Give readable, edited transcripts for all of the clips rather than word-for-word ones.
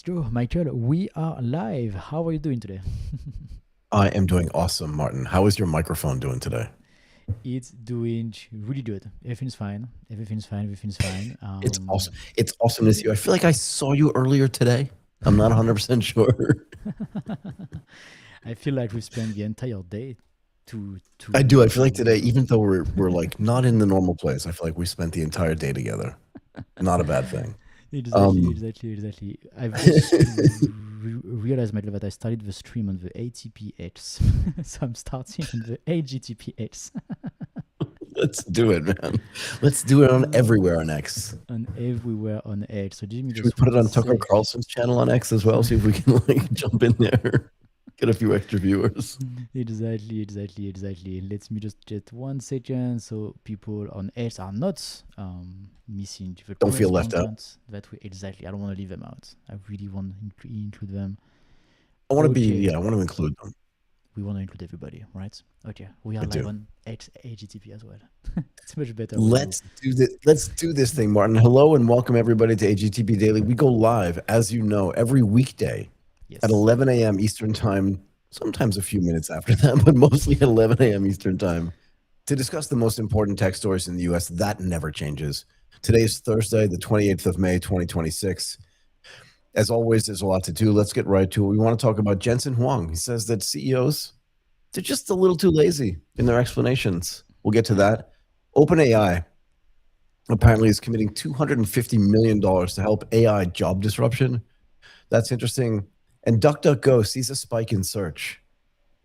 go, Michael. We are live. How are you doing today? I am doing awesome, Martin. How is your microphone doing today? It's doing really good. Everything's fine. Everything's fine. Everything's fine. It's awesome. It's awesome to see you. I feel like I saw you earlier today. I'm not 100% sure. I feel like we spent the entire day to I do. I feel like to. today, even though we're like not in the normal place, I feel like we spent the entire day together. Not a bad thing. Exactly, Um, exactly, exactly. I've just realized, Michael, that I started the stream on the ATPH, so I'm starting on the AGTPH. let's do it, man. Let's do it on everywhere on X. On everywhere on Edge. So give me Should we just put one it on Tucker sec. Carlson's channel on X as well? See if we can like jump in there, get a few extra viewers. Exactly, exactly, exactly. Let me just get 1 second so people on Edge are not missing the Don't feel great left out. content that we exactly. I don't want to leave them out. I really want to include them. I want to be, Okay, yeah, I want to include them. we want to include everybody, right? Okay, we are I live do. on Edge AGTP as well. It's a much better way to. Let's do this. Let's do this thing, Martin. Hello and welcome everybody to AGTP Daily. We go live, as you know, every weekday at Yes. 11 a.m. Eastern Time, sometimes a few minutes after that, but mostly at 11 a.m. Eastern Time to discuss the most important tech stories in the US. That never changes. Today is Thursday, the 28th of May, 2026. As always, there's a lot to do. Let's get right to it. We want to talk about Jensen Huang. He says that CEOs, they're just a little too lazy in their explanations. We'll get to that. OpenAI apparently is committing $250 million to help AI job disruption. That's interesting. And DuckDuckGo sees a spike in search,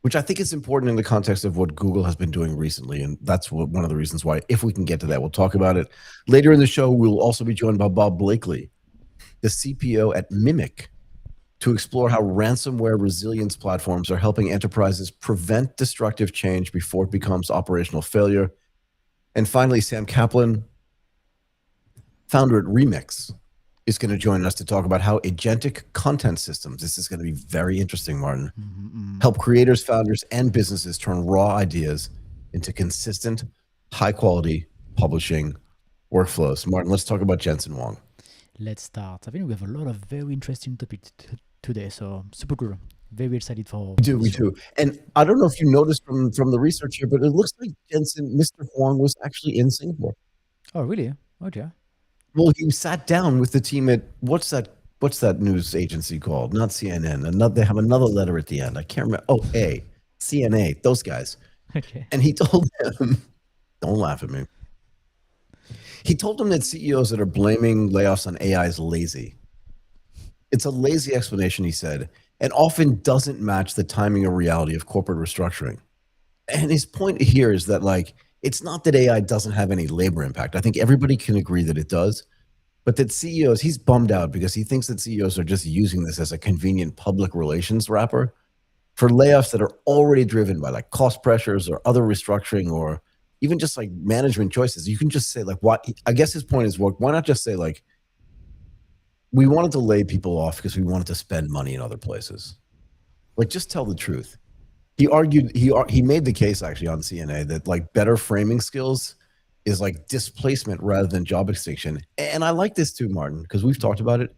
which I think is important in the context of what Google has been doing recently. And that's one of the reasons why, if we can get to that, we'll talk about it. Later in the show, we'll also be joined by Bob Blakley, the CPO at Mimic, to explore how ransomware resilience platforms are helping enterprises prevent destructive change before it becomes operational failure. And finally, Sam Kaplan, founder at Remix, is going to join us to talk about how agentic content systems, this is going to be very interesting, Martin, help creators, founders, and businesses turn raw ideas into consistent, high-quality publishing workflows. Martin, let's talk about Jensen Huang. Let's start. I think we have a lot of very interesting topics today, so super cool. Very excited for We do. And I don't know if you noticed from the research here, but it looks like Mr. Huang was actually in Singapore. Oh, really? Okay. Well, he sat down with the team at what's that news agency called? Not CNN. They have another letter at the end. I can't remember. Oh, CNA. Those guys. Okay. And he told them, don't laugh at me. He told them that CEOs that are blaming layoffs on AI is lazy. It's a lazy explanation, he said, and often doesn't match the timing or reality of corporate restructuring. And his point here is that, like, it's not that AI doesn't have any labor impact. I think everybody can agree that it does, but that CEOs, he's bummed out because he thinks that CEOs are just using this as a convenient public relations wrapper for layoffs that are already driven by like cost pressures or other restructuring or even just like management choices. You can just say like, what, I guess his point is, why not just say like, we wanted to lay people off because we wanted to spend money in other places. Like, just tell the truth. He argued, he made the case actually on CNA that like better framing skills is like displacement rather than job extinction. And I like this too, Martin, because we've talked about it.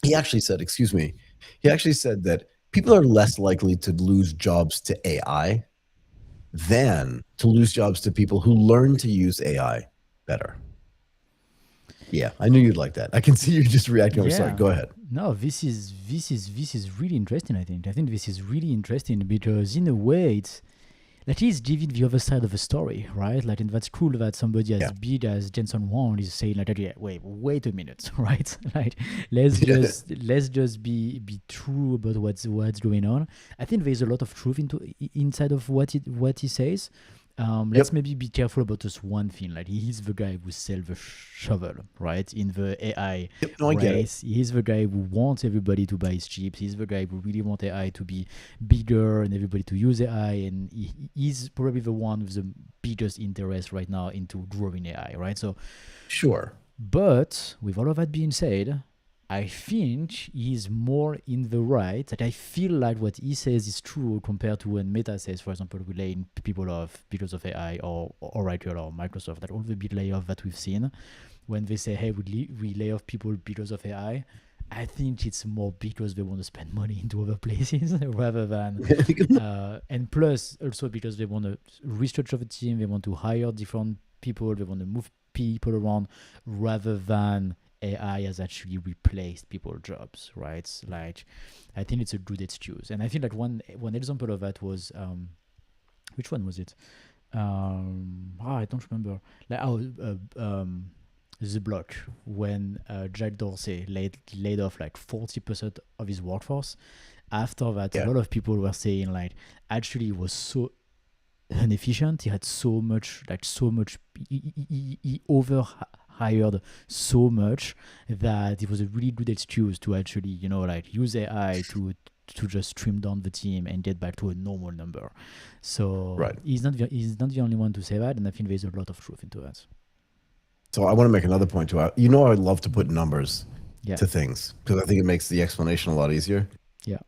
He actually said that people are less likely to lose jobs to AI than to lose jobs to people who learn to use AI better. Yeah, I knew you'd like that. I can see you just reacting. I'm sorry. Go ahead. No, this is really interesting. I think this is really interesting because in a way it's that is giving the other side of the story, right? Like, and that's cool that somebody as big as Jensen Huang is saying like, yeah, wait a minute, right? Like, let's just be true about what's going on. I think there's a lot of truth inside of what he says. Let's maybe be careful about just one thing. Like, he's the guy who sells the shovel, right? In the AI race, he's the guy who wants everybody to buy his chips. He's the guy who really wants AI to be bigger and everybody to use AI. And he's probably the one with the biggest interest right now into growing AI, right? So, sure. But with all of that being said, I think he's more in the right. That I feel like what he says is true compared to when Meta says, for example, we lay people off because of AI, or Oracle or Microsoft, that all the big layoff that we've seen, when they say, hey, we lay off people because of AI, I think it's more because they want to spend money into other places rather than, and plus also because they want to restructure the team, they want to hire different people, they want to move people around rather than AI has actually replaced people's jobs, right? Like, I think it's a good excuse, and I think that one example of that was which one was it? I don't remember. Like, the block when Jack Dorsey laid off like 40% of his workforce. After that, a lot of people were saying like, actually, he was so inefficient. He had so much, he overhired so much that it was a really good excuse to actually, like use AI to just trim down the team and get back to a normal number. So he's not the only one to say that, and I think there's a lot of truth into that. So I want to make another point too. I love to put numbers to things because I think it makes the explanation a lot easier. Yeah.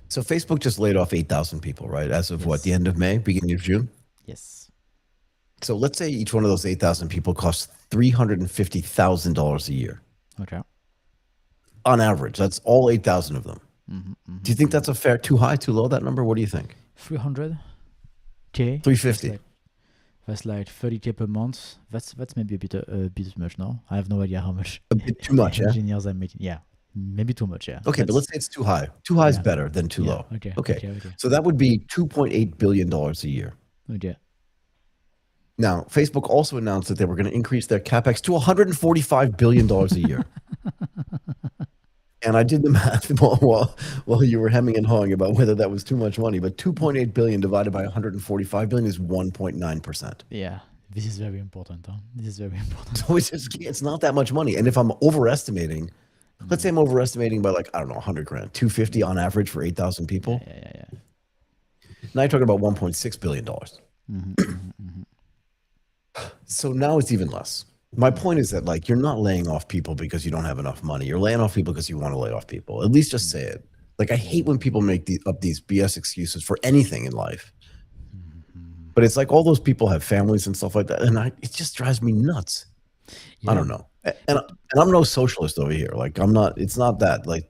So Facebook just laid off 8,000 people, right? As of what, the end of May, beginning of June? Yes. So let's say each one of those 8,000 people costs $350,000 a year. Okay. On average, that's all 8,000 of them. Do you think that's a fair, too high, too low, that number? What do you think? 300K? 350. That's like 30K per month. That's maybe a bit much now. I have no idea how much. A bit too much, engineers are making. Yeah, maybe too much. Yeah. Okay, but let's say it's too high. Too high is better than too low. Okay. So that would be $2.8 billion a year. Okay. Now, Facebook also announced that they were going to increase their capex to $145 billion a year. And I did the math while you were hemming and hawing about whether that was too much money. But 2.8 billion divided by 145 billion is 1.9%. Yeah, this is very important. Huh? This is very important. So it's not that much money. And if I'm overestimating, let's say I'm overestimating by like, I don't know, 100 grand, 250 on average for 8,000 people. Yeah. Now you're talking about $1.6 billion. So now it's even less. My point is that like you're not laying off people because you don't have enough money. You're laying off people because you want to lay off people. At least just say it. Like I hate when people make up these BS excuses for anything in life. But it's like all those people have families and stuff like that, and it just drives me nuts. Yeah. I don't know. And I'm no socialist over here. Like I'm not. It's not that. Like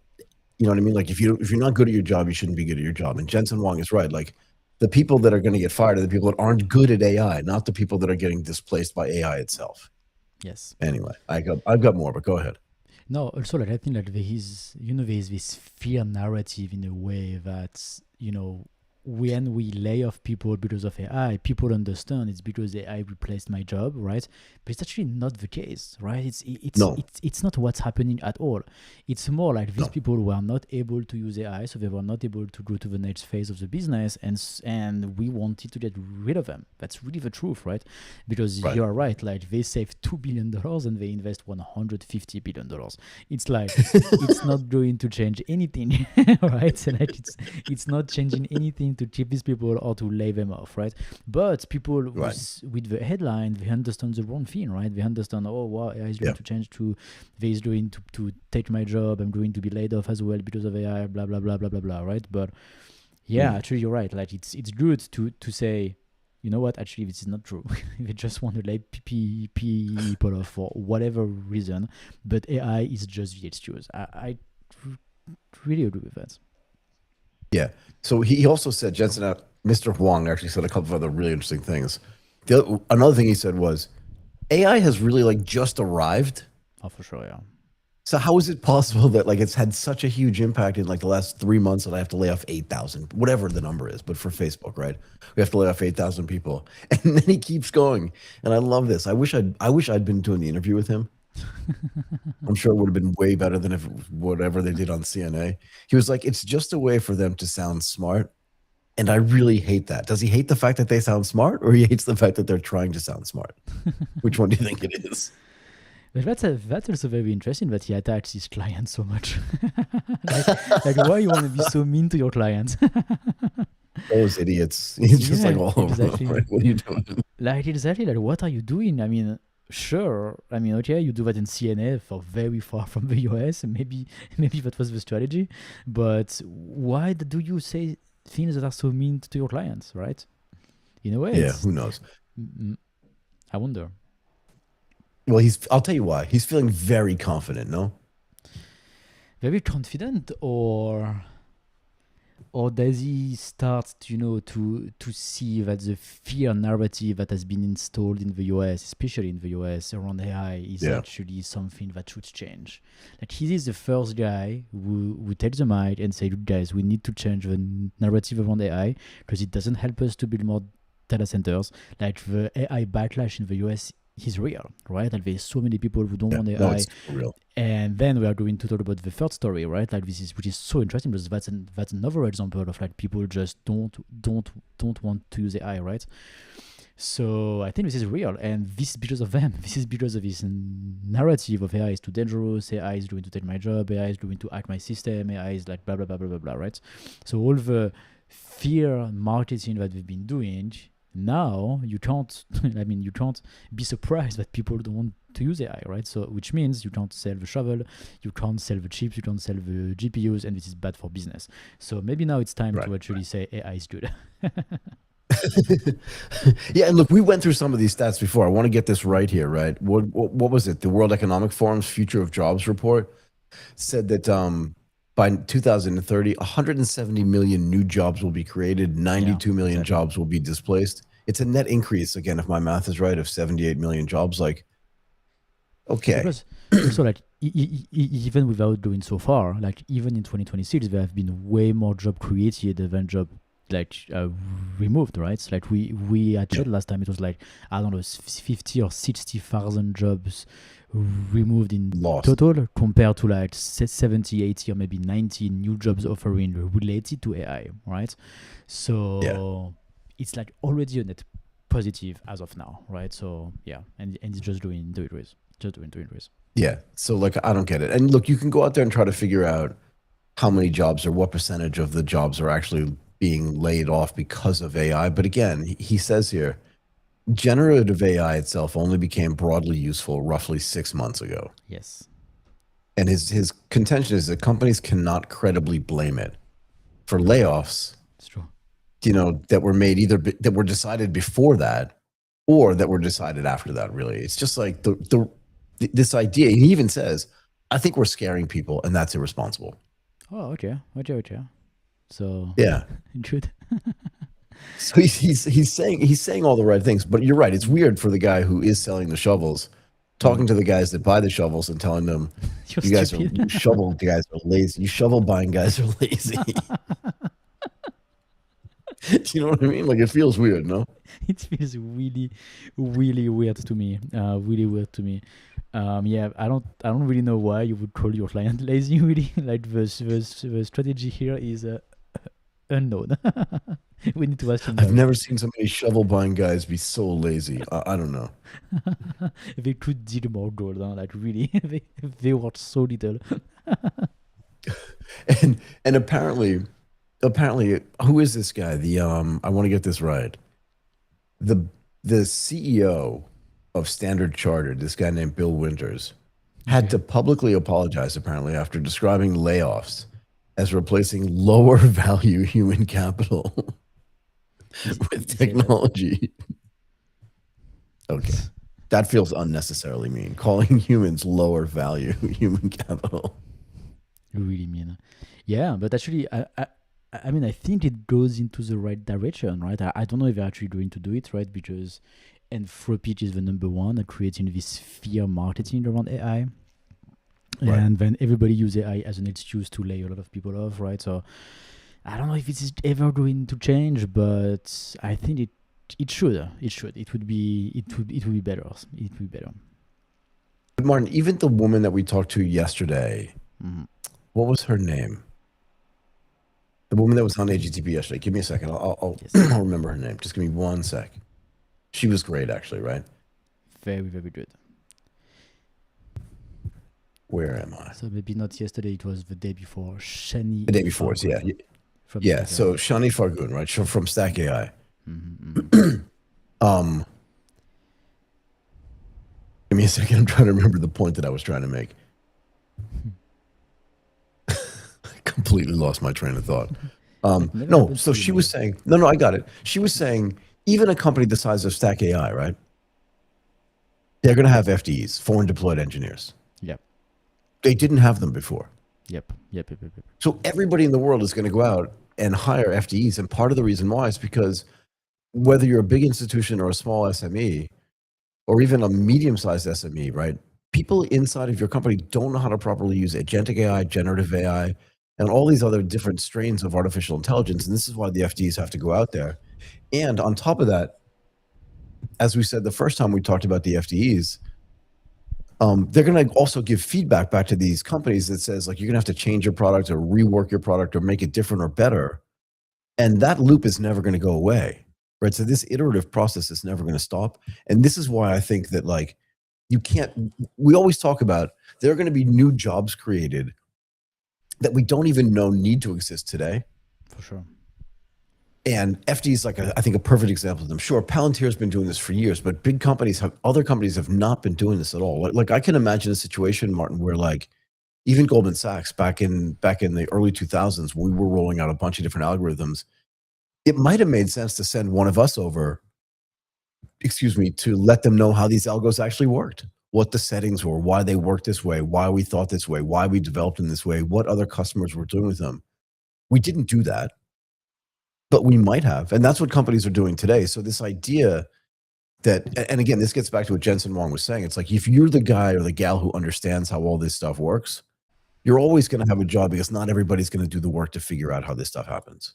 you know what I mean. Like if you're not good at your job, you shouldn't be good at your job. And Jensen Huang is right. Like the people that are going to get fired are the people that aren't good at AI, not the people that are getting displaced by AI itself. Yes. Anyway, I've got more, but go ahead. No, also like I think that there is this fear narrative in a way that when we lay off people because of AI, people understand it's because AI replaced my job, right? But it's actually not the case, right? It's not what's happening at all. It's more like these people were not able to use AI, so they were not able to go to the next phase of the business, and we wanted to get rid of them. That's really the truth, right? Because you're right, like they save $2 billion and they invest $150 billion. It's like it's not going to change anything, right? So like it's not changing anything to keep these people or to lay them off, right? But people with the headline, they understand the wrong thing, right? They understand, oh, wow, AI is going to change they is going to take my job. I'm going to be laid off as well because of AI, blah, blah, blah, blah, blah, blah, right? But actually, you're right. Like it's good to say, you know what, actually, this is not true. They just want to lay people off for whatever reason, but AI is just the excuse. I really agree with that. Yeah. So he also said, Mr. Huang actually said a couple of other really interesting things. Another thing he said was, AI has really like just arrived. Oh, for sure, yeah. So how is it possible that like it's had such a huge impact in like the last 3 months that I have to lay off 8,000, whatever the number is, but for Facebook, right? We have to lay off 8,000 people. And then he keeps going. And I love this. I wish I'd been doing the interview with him. I'm sure it would have been way better than whatever they did on CNA. He was like, it's just a way for them to sound smart. And I really hate that. Does he hate the fact that they sound smart, or he hates the fact that they're trying to sound smart? Which one do you think it is? But that's also very interesting that he attacks his clients so much. like why you want to be so mean to your clients? Those idiots. He's just like all exactly. over. Right? What are you doing? Like exactly. Like what are you doing? I mean, sure. I mean, okay, you do that in CNA for very far from the US. Maybe that was the strategy. But why do you say things that are so mean to your clients, right? In a way. Yeah, who knows? I wonder. Well, I'll tell you why. He's feeling very confident, no? very confident, or does he start, to see that the fear narrative that has been installed in the US, especially in the US, around AI, is Yeah. actually something that should change? Like, he is the first guy who takes the mic and say, "Look, guys, we need to change the narrative around AI because it doesn't help us to build more data centers." Like, the AI backlash in the US is real, right? Like, there's so many people who don't Yeah. want No, AI. it's real. And then we are going to talk about the third story, right? Like, which is so interesting because that's another example of like people just don't want to use AI, right? So I think this is real, and this is because of them. This is because of this narrative of AI is too dangerous. AI is going to take my job. AI is going to hack my system. AI is like blah blah blah blah blah blah, right? So all the fear marketing that we've been doing, now you can't. I mean, you can't be surprised that people don't want to use AI, right? So which means you can't sell the shovel, you can't sell the chips, you can't sell the GPUs, and this is bad for business. So maybe now it's time to actually say AI is good. Yeah, and look, we went through some of these stats before. I want to get this right here, right? What was it? The World Economic Forum's Future of Jobs report said that by 2030, 170 million new jobs will be created, 92 million jobs will be displaced. It's a net increase, again, if my math is right, of 78 million jobs. Like, okay. Because also, like, even without doing so far, like, even in 2026, there have been way more job created than job removed, right? Like, we had said last time, it was like, I don't know, 50 or 60,000 jobs removed in total, compared to like 70, 80, or maybe 90 new jobs offering related to AI, right? So it's like already a net positive as of now, right? So yeah, and it's just doing it with. Yeah. So like, I don't get it. And look, you can go out there and try to figure out how many jobs or what percentage of the jobs are actually being laid off because of AI. But again, he says here, generative AI itself only became broadly useful roughly 6 months ago. Yes. And his contention is that companies cannot credibly blame it for layoffs. It's true. That were made either that were decided before that or that were decided after that, really. It's just like this idea. He even says, I think we're scaring people, and that's irresponsible. Oh, okay. So yeah, good. So he's saying all the right things, but you're right. It's weird for the guy who is selling the shovels, talking to the guys that buy the shovels and telling them, you shovel guys are lazy. You shovel buying guys are lazy. Do you know what I mean? Like, it feels weird, no? It feels really, really weird to me. Really weird to me. Yeah, I don't really know why you would call your client lazy. Really, like the strategy here is unknown. We need to ask him. I've never seen so many shovel buying guys be so lazy. I don't know. They could dig more gold, huh? Like, really, they work so little. and apparently, who is this guy? I want to get this right. The CEO of Standard Chartered, this guy named Bill Winters, had to publicly apologize, apparently, after describing layoffs as replacing lower value human capital with technology. Okay. That feels unnecessarily mean. Calling humans lower value human capital. Really mean. Yeah, but actually, I mean, I think it goes into the right direction, right? I don't know if they're actually going to do it, right? Because Anthropic is the number one at creating this fear marketing around AI. Right. And then everybody uses AI as an excuse to lay a lot of people off, right? So I don't know if it's ever going to change, but I think it should. It would be better. It would be better. But Martin, even the woman that we talked to yesterday, what was her name? The woman that was on AGTP yesterday. Give me a second. I'll remember her name. Just give me 1 sec. She was great, actually, right? Very, very good. Where am I? So maybe not yesterday. It was the day before. Shani. The day before, yeah. Yeah, so Shani Fargun, right? From Stack AI. Give me a second. I'm trying to remember the point that I was trying to make. I completely lost my train of thought. No, so she was saying, no, I got it. She was saying, even a company the size of Stack AI, right? They're going to have FDEs, foreign deployed engineers. Yeah. They didn't have them before. Yep. So everybody in the world is going to go out and hire FTEs. And part of the reason why is because whether you're a big institution or a small SME or even a medium-sized SME, right? People inside of your company don't know how to properly use agentic AI, generative AI, and all these other different strains of artificial intelligence. And this is why the FTEs have to go out there. And on top of that, as we said the first time we talked about the FTEs, they're going to also give feedback back to these companies that says, like, you're going to have to change your product or rework your product or make it different or better. And that loop is never going to go away, right? So this iterative process is never going to stop. And this is why I think that, like, you can't, we always talk about there are going to be new jobs created that we don't even know need to exist today. For sure. And FD is like, I think, a perfect example of them. Sure, Palantir's been doing this for years, but big companies other companies have not been doing this at all. Like I can imagine a situation, Martin, where, like, even Goldman Sachs back in the early 2000s, when we were rolling out a bunch of different algorithms, it might have made sense to send one of us over, to let them know how these algos actually worked, what the settings were, why they worked this way, why we thought this way, why we developed in this way, what other customers were doing with them. We didn't do that, but we might have. And that's what companies are doing today. So this idea that, and again, this gets back to what Jensen Huang was saying. It's like, if you're the guy or the gal who understands how all this stuff works, you're always going to have a job, because not everybody's going to do the work to figure out how this stuff happens.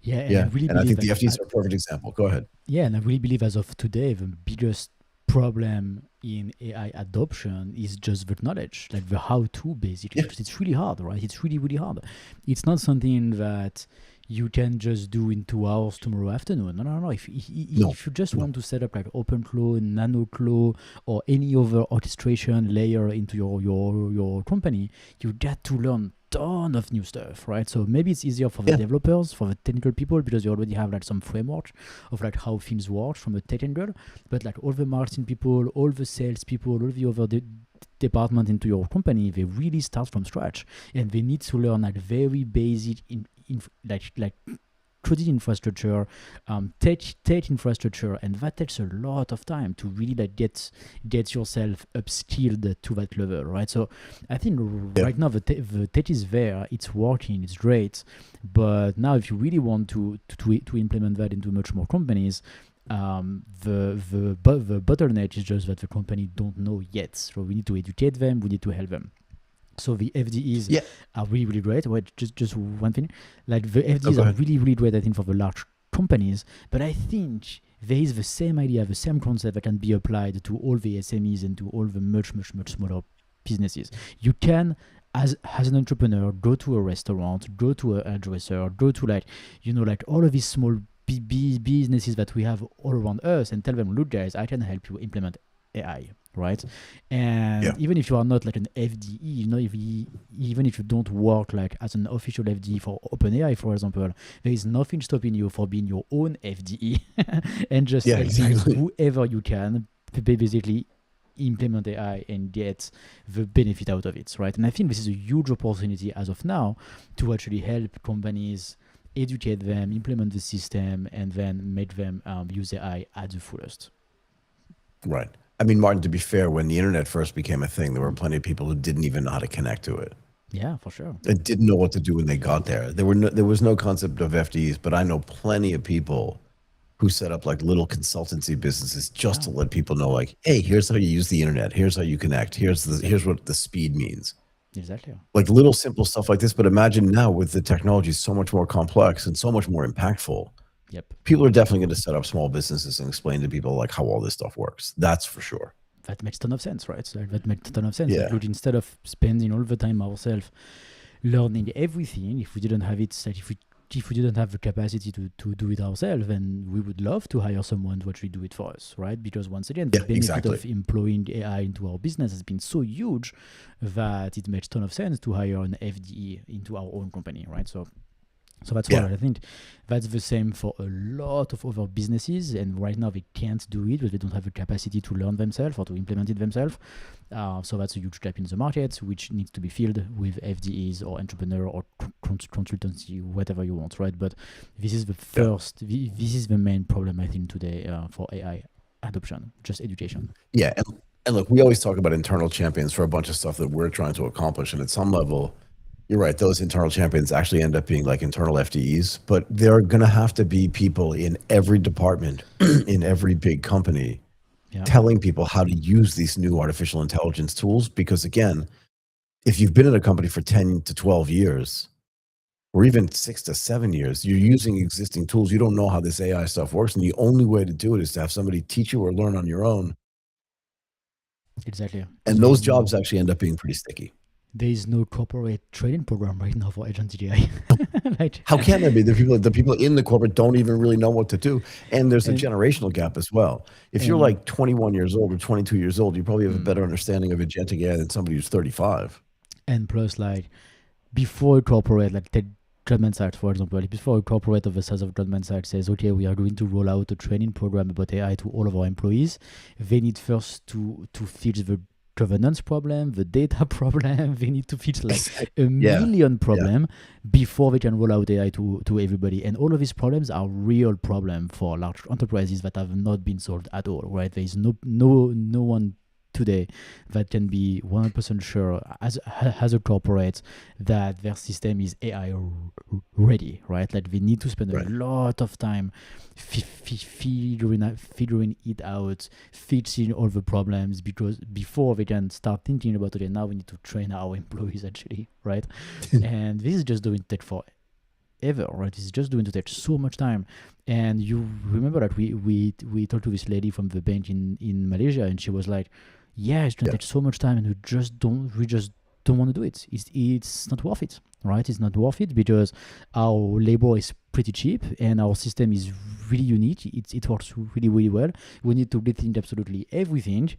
Yeah. And I think the FTs are a perfect example. Go ahead. Yeah, and I really believe as of today, the biggest problem in AI adoption is just the knowledge, like the how-to, basically. Yeah. It's really hard, right? It's really, really hard. It's not something that you can just do in 2 hours tomorrow afternoon. No. If you just want to set up like OpenClaw, NanoClaw, or any other orchestration layer into your company, you get to learn ton of new stuff, right? So maybe it's easier for the developers, for the technical people, because you already have like some framework of like how things work from a tech angle. But like all the marketing people, all the sales people, all the other department into your company, they really start from scratch, and they need to learn like very basic like coding infrastructure, tech infrastructure, and that takes a lot of time to really like get yourself upskilled to that level, right? So I think right now the tech is there, it's working, it's great, but now if you really want to implement that into much more companies, the bottleneck is just that the company don't know yet. So we need to educate them, we need to help them. So the FDEs are really, really great. Wait, just one thing. Like the FDEs are really, really great, I think, for the large companies. But I think there is the same idea, the same concept that can be applied to all the SMEs and to all the much, much, much smaller businesses. You can, as an entrepreneur, go to a restaurant, go to a hairdresser, go to like all of these small businesses that we have all around us, and tell them, look, guys, I can help you implement AI, right? And even if you are not like an FDE, even if you don't work like as an official FDE for OpenAI, for example, there is nothing stopping you for being your own FDE and just whoever you can basically implement AI and get the benefit out of it, right? And I think this is a huge opportunity as of now to actually help companies educate them, implement the system, and then make them use AI at the fullest. Right. I mean, Martin, to be fair, when the internet first became a thing, there were plenty of people who didn't even know how to connect to it. Yeah, for sure. They didn't know what to do when they got there. There was no concept of FDEs, but I know plenty of people who set up like little consultancy businesses just to let people know, like, hey, here's how you use the internet. Here's how you connect. Here's what the speed means. Exactly. Like little simple stuff like this. But imagine now with the technology so much more complex and so much more impactful. Yep. People are definitely going to set up small businesses and explain to people like how all this stuff works. That's for sure. That makes a ton of sense, right? So that makes a ton of sense. Yeah. Like, instead of spending all the time ourselves learning everything, if we didn't have it, like if we didn't have the capacity to do it ourselves, then we would love to hire someone to actually do it for us, right? Because once again, the benefit of employing AI into our business has been so huge that it makes a ton of sense to hire an FDE into our own company, right? So that's why I think that's the same for a lot of other businesses, and right now they can't do it because they don't have the capacity to learn themselves or to implement it themselves. So that's a huge gap in the market, which needs to be filled with FDEs or entrepreneur or consultancy, whatever you want, right? But this is the first, this is the main problem, I think, today for AI adoption, just education. Yeah, and look, we always talk about internal champions for a bunch of stuff that we're trying to accomplish, and at some level, You're right. Those internal champions actually end up being like internal FTEs, but there are going to have to be people in every department, in every big company, telling people how to use these new artificial intelligence tools. Because again, if you've been in a company for 10 to 12 years, or even 6 to 7 years, you're using existing tools. You don't know how this AI stuff works. And the only way to do it is to have somebody teach you or learn on your own. Exactly. And those jobs actually end up being pretty sticky. There is no corporate training program right now for agentic AI. Like, how can there be? The people in the corporate don't even really know what to do. And there's a generational gap as well. If you're like 21 years old or 22 years old, you probably have a better understanding of agentic AI than somebody who's 35. And plus, like, before a corporate, like Goldman Sachs, for example, before a corporate of the size of Goldman Sachs says, okay, we are going to roll out a training program about AI to all of our employees, they need first to fix the governance problem, the data problem. They need to fix like a million problems before they can roll out AI to everybody. And all of these problems are real problems for large enterprises that have not been solved at all, right? There is no one today that can be 100% sure as a corporate that their system is AI ready, right? Like they need to spend a lot of time figuring it out, fixing all the problems, because before they can start thinking about, okay, now we need to train our employees actually, right? And this is just going to take forever, right? It's just going to take so much time. And you remember that we talked to this lady from the bank in Malaysia, and she was like, yeah, it's going to take so much time, and we just don't want to do it. It's not worth it, right? It's not worth it because our labor is pretty cheap and our system is really unique. It works really, really well. We need to rethink absolutely everything,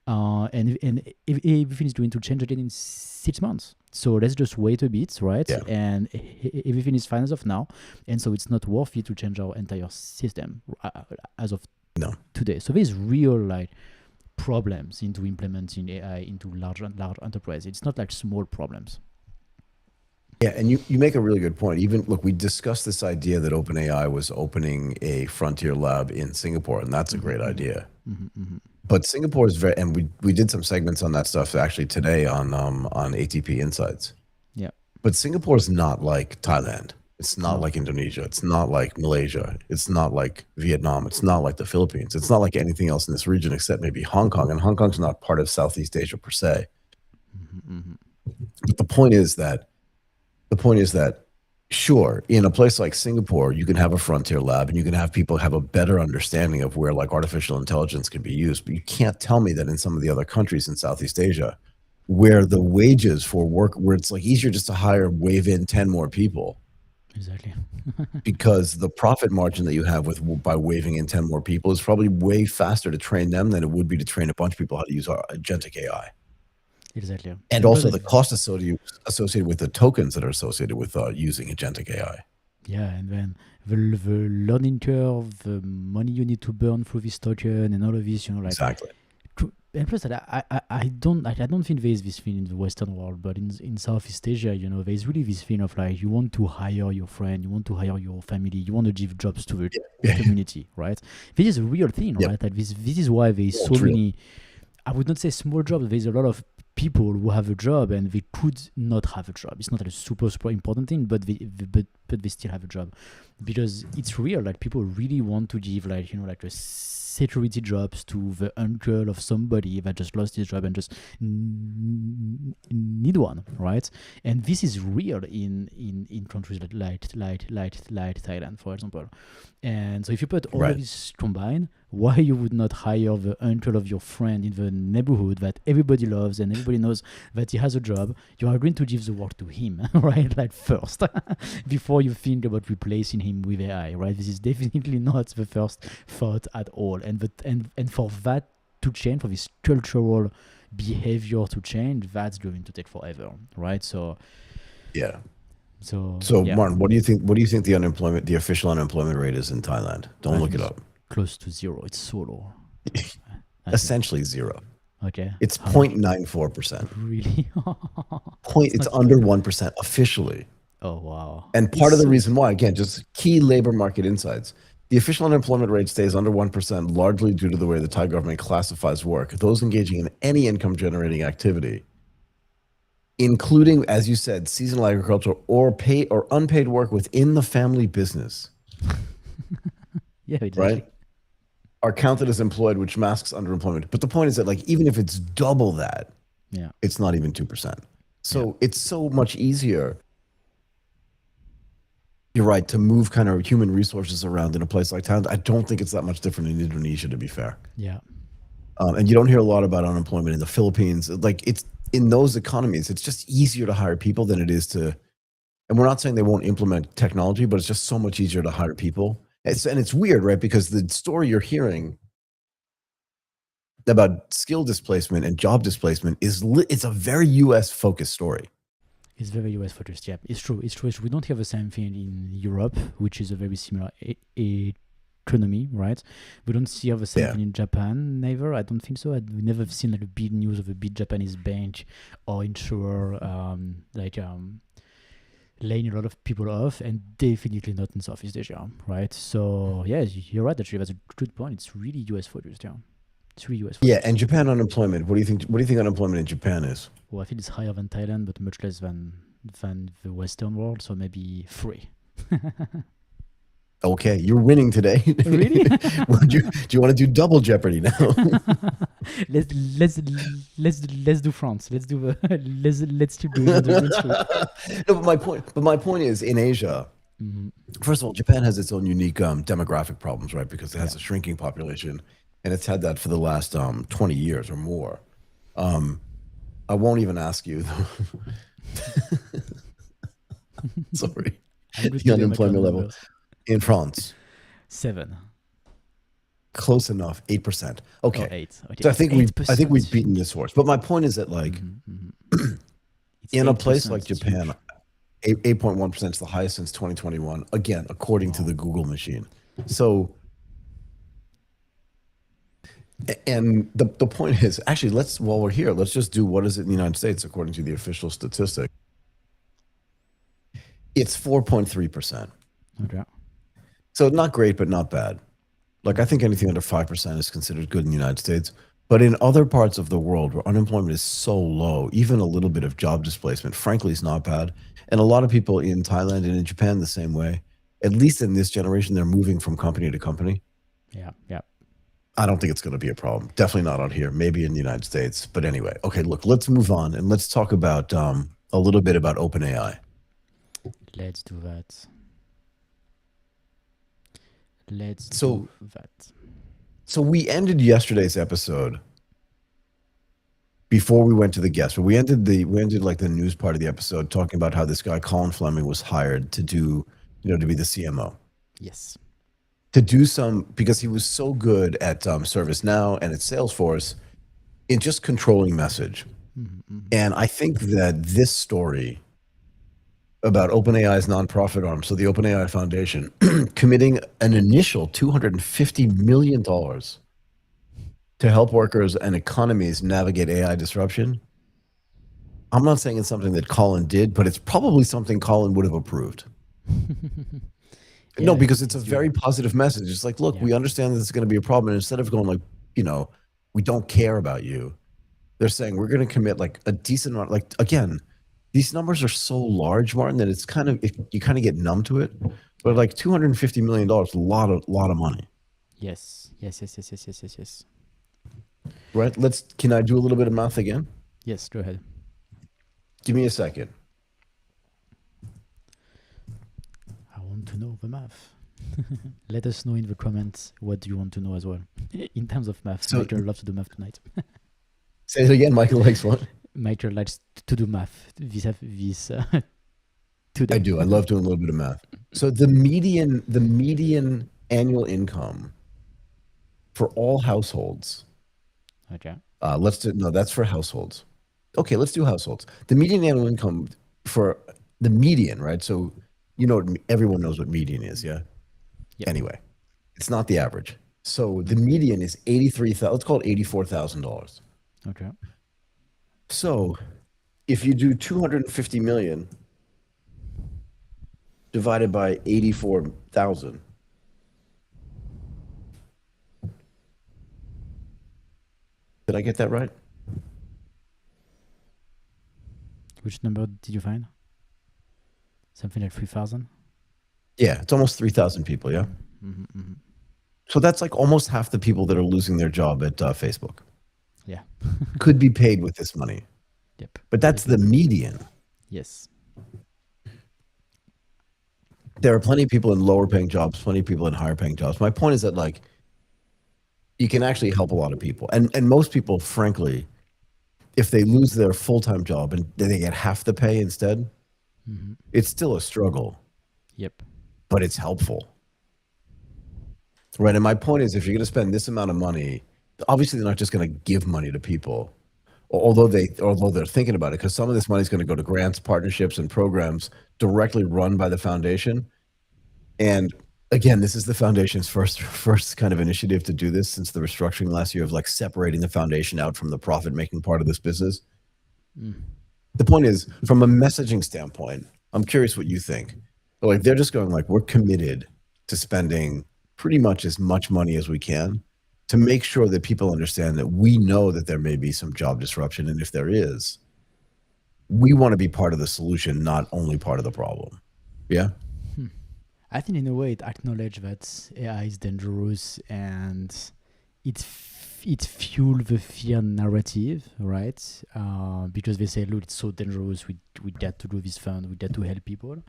and everything is going to change again in 6 months. So let's just wait a bit, right? Yeah. And everything is fine as of now, and so it's not worth it to change our entire system as of today. So there's real like problems into implementing AI into large enterprise. It's not like small problems. Yeah, and you make a really good point. Even look, we discussed this idea that OpenAI was opening a frontier lab in Singapore, and that's a great idea. But Singapore is very, and we did some segments on that stuff actually today on ATP Insights. Yeah. But Singapore is not like Thailand. It's not like Indonesia. It's not like Malaysia. It's not like Vietnam. It's not like the Philippines. It's not like anything else in this region except maybe Hong Kong. And Hong Kong's not part of Southeast Asia per se. But the point is that, sure, in a place like Singapore, you can have a frontier lab and you can have people have a better understanding of where like artificial intelligence can be used. But you can't tell me that in some of the other countries in Southeast Asia, where the wages for work, where it's like easier just to wave in 10 more people. Exactly. Because the profit margin that you have by waving in 10 more people is probably way faster to train them than it would be to train a bunch of people how to use agentic AI. Exactly. And also the cost associated with the tokens that are associated with using agentic AI. Yeah, and then the learning curve, the money you need to burn through this token and all of this, like exactly. And plus, I don't think there is this thing in the Western world, but in Southeast Asia, there's really this thing of like you want to hire your friend, you want to hire your family, you want to give jobs to the community, right? This is a real thing, right? Like this is why there's so many. I would not say small jobs. There's a lot of people who have a job and they could not have a job. It's not like a super important thing, but they still have a job because it's real. Like people really want to give like like a security jobs to the uncle of somebody that just lost his job and just need one, right? And this is real in countries like Thailand, for example. And so if you put all of this combined, why you would not hire the uncle of your friend in the neighborhood that everybody loves and everybody knows that he has a job? You are going to give the work to him, right? Like first, before you think about replacing him with AI, right? This is definitely not the first thought at all. And for that to change, for this cultural behavior to change, that's going to take forever, right? So, yeah. So Martin, what do you think? What do you think the official unemployment rate is in Thailand? Don't look it up. Close to zero. It's so low. Essentially zero. Okay. It's 0.94%. Really? It's under 1% officially. Oh wow. And part of the reason why, again, just key labor market insights. The official unemployment rate stays under 1% largely due to the way the Thai government classifies work. Those engaging in any income generating activity including, as you said, seasonal agriculture or paid or unpaid work within the family business. Yeah, exactly. Right? Are counted as employed, which masks underemployment. But the point is that, like, even if it's double that, Yeah. it's not even 2%. So it's so much easier. You're right, to move kind of human resources around in a place like Thailand. I don't think it's that much different in Indonesia, to be fair. Yeah. And you don't hear a lot about unemployment in the Philippines. Like, it's in those economies, it's just easier to hire people than it is to. And we're not saying they won't implement technology, but it's just so much easier to hire people. And it's weird, right? Because the story you're hearing about skill displacement and job displacement it's a very US focused story. It's very US focused. Yeah, it's true. It's true. We don't have the same thing in Europe, which is a very similar economy, right? We don't see the same thing in Japan. Never. I don't think so. We've never seen like a big news of a big Japanese bank or insurer laying a lot of people off, and definitely not in Southeast Asia, right? So yeah, you're right. Actually, that's a good point. It's really US focused. Yeah. It's really US focused. Yeah, and Japan unemployment. What do you think unemployment in Japan is? Well, I think it's higher than Thailand, but much less than the Western world. So maybe 3. Okay, you're winning today. Really? do you want to do double Jeopardy now? let's do France. Let's do let's keep doing the No, but my point is, in Asia, first of all, Japan has its own unique demographic problems, right? Because it has a shrinking population, and it's had that for the last 20 years or more. I won't even ask you. Sorry. The unemployment level in France. 7. Close enough. 8%. Okay. Oh, 8. Okay. So I think we've beaten this horse. But my point is that, like, in a place like Japan, 8.1% is the highest since 2021. Again, according to the Google machine. So, and the point is, actually, while we're here, let's just do what is it in the United States according to the official statistic. It's 4.3%. Okay. So not great, but not bad. Like, I think anything under 5% is considered good in the United States. But in other parts of the world where unemployment is so low, even a little bit of job displacement, frankly, is not bad. And a lot of people in Thailand and in Japan the same way. At least in this generation, they're moving from company to company. Yeah, yeah. I don't think it's going to be a problem. Definitely not out here. Maybe in the United States. But anyway, okay, look, let's move on and let's talk about a little bit about OpenAI. Let's do that. So we ended yesterday's episode before we went to the guest. But we ended like the news part of the episode talking about how this guy Colin Fleming was hired to do, to be the CMO. Yes. To do because he was so good at ServiceNow and at Salesforce in just controlling message. Mm-hmm. And I think that this story about OpenAI's nonprofit arm, so the OpenAI Foundation, committing an initial $250 million to help workers and economies navigate AI disruption. I'm not saying it's something that Colin did, but it's probably something Colin would have approved. No, because it's a very positive message. It's like, look, we understand this is going to be a problem. And instead of going like, we don't care about you, they're saying we're going to commit like a decent amount. Like, again, these numbers are so large, Martin, that it's you kind of get numb to it. But like $250 million, a lot of money. Yes. Right. Can I do a little bit of math again? Yes, go ahead. Give me a second. I want to know the math. Let us know in the comments what do you want to know as well in terms of math. So, Michael loves to do math tonight. Say it again. Michael likes what? Michael likes to do math. Today. I do. I love doing a little bit of math. So the median annual income for all households. Okay. That's for households. Okay, let's do households. The median annual income for the median, right? So everyone knows what median is, yeah? Yep. Anyway, it's not the average. So the median is $83,000. Let's call it $84,000. Okay. So if you do 250 million divided by 84,000, did I get that right? Which number did you find? Something like 3,000? Yeah, it's almost 3,000 people. Yeah. So that's like almost half the people that are losing their job at Facebook. Yeah. Could be paid with this money. Yep. But that's the median. Yes. There are plenty of people in lower paying jobs, plenty of people in higher paying jobs. My point is that like you can actually help a lot of people. And most people, frankly, if they lose their full-time job and then they get half the pay instead, it's still a struggle. Yep. But it's helpful. Right. And my point is, if you're going to spend this amount of money, obviously they're not just going to give money to people, although they're thinking about it, because some of this money is going to go to grants, partnerships, and programs directly run by the foundation. And again, this is the foundation's first kind of initiative to do this since the restructuring last year of like separating the foundation out from the profit-making part of this business. The point is, from a messaging standpoint, I'm curious what you think. Like they're just going like, we're committed to spending pretty much as much money as we can to make sure that people understand that we know that there may be some job disruption. And if there is, we want to be part of the solution, not only part of the problem. Yeah. I think in a way it acknowledges that AI is dangerous and it fuels the fear narrative, right? Because they say, look, it's so dangerous. We got to do this fund. We got to help people.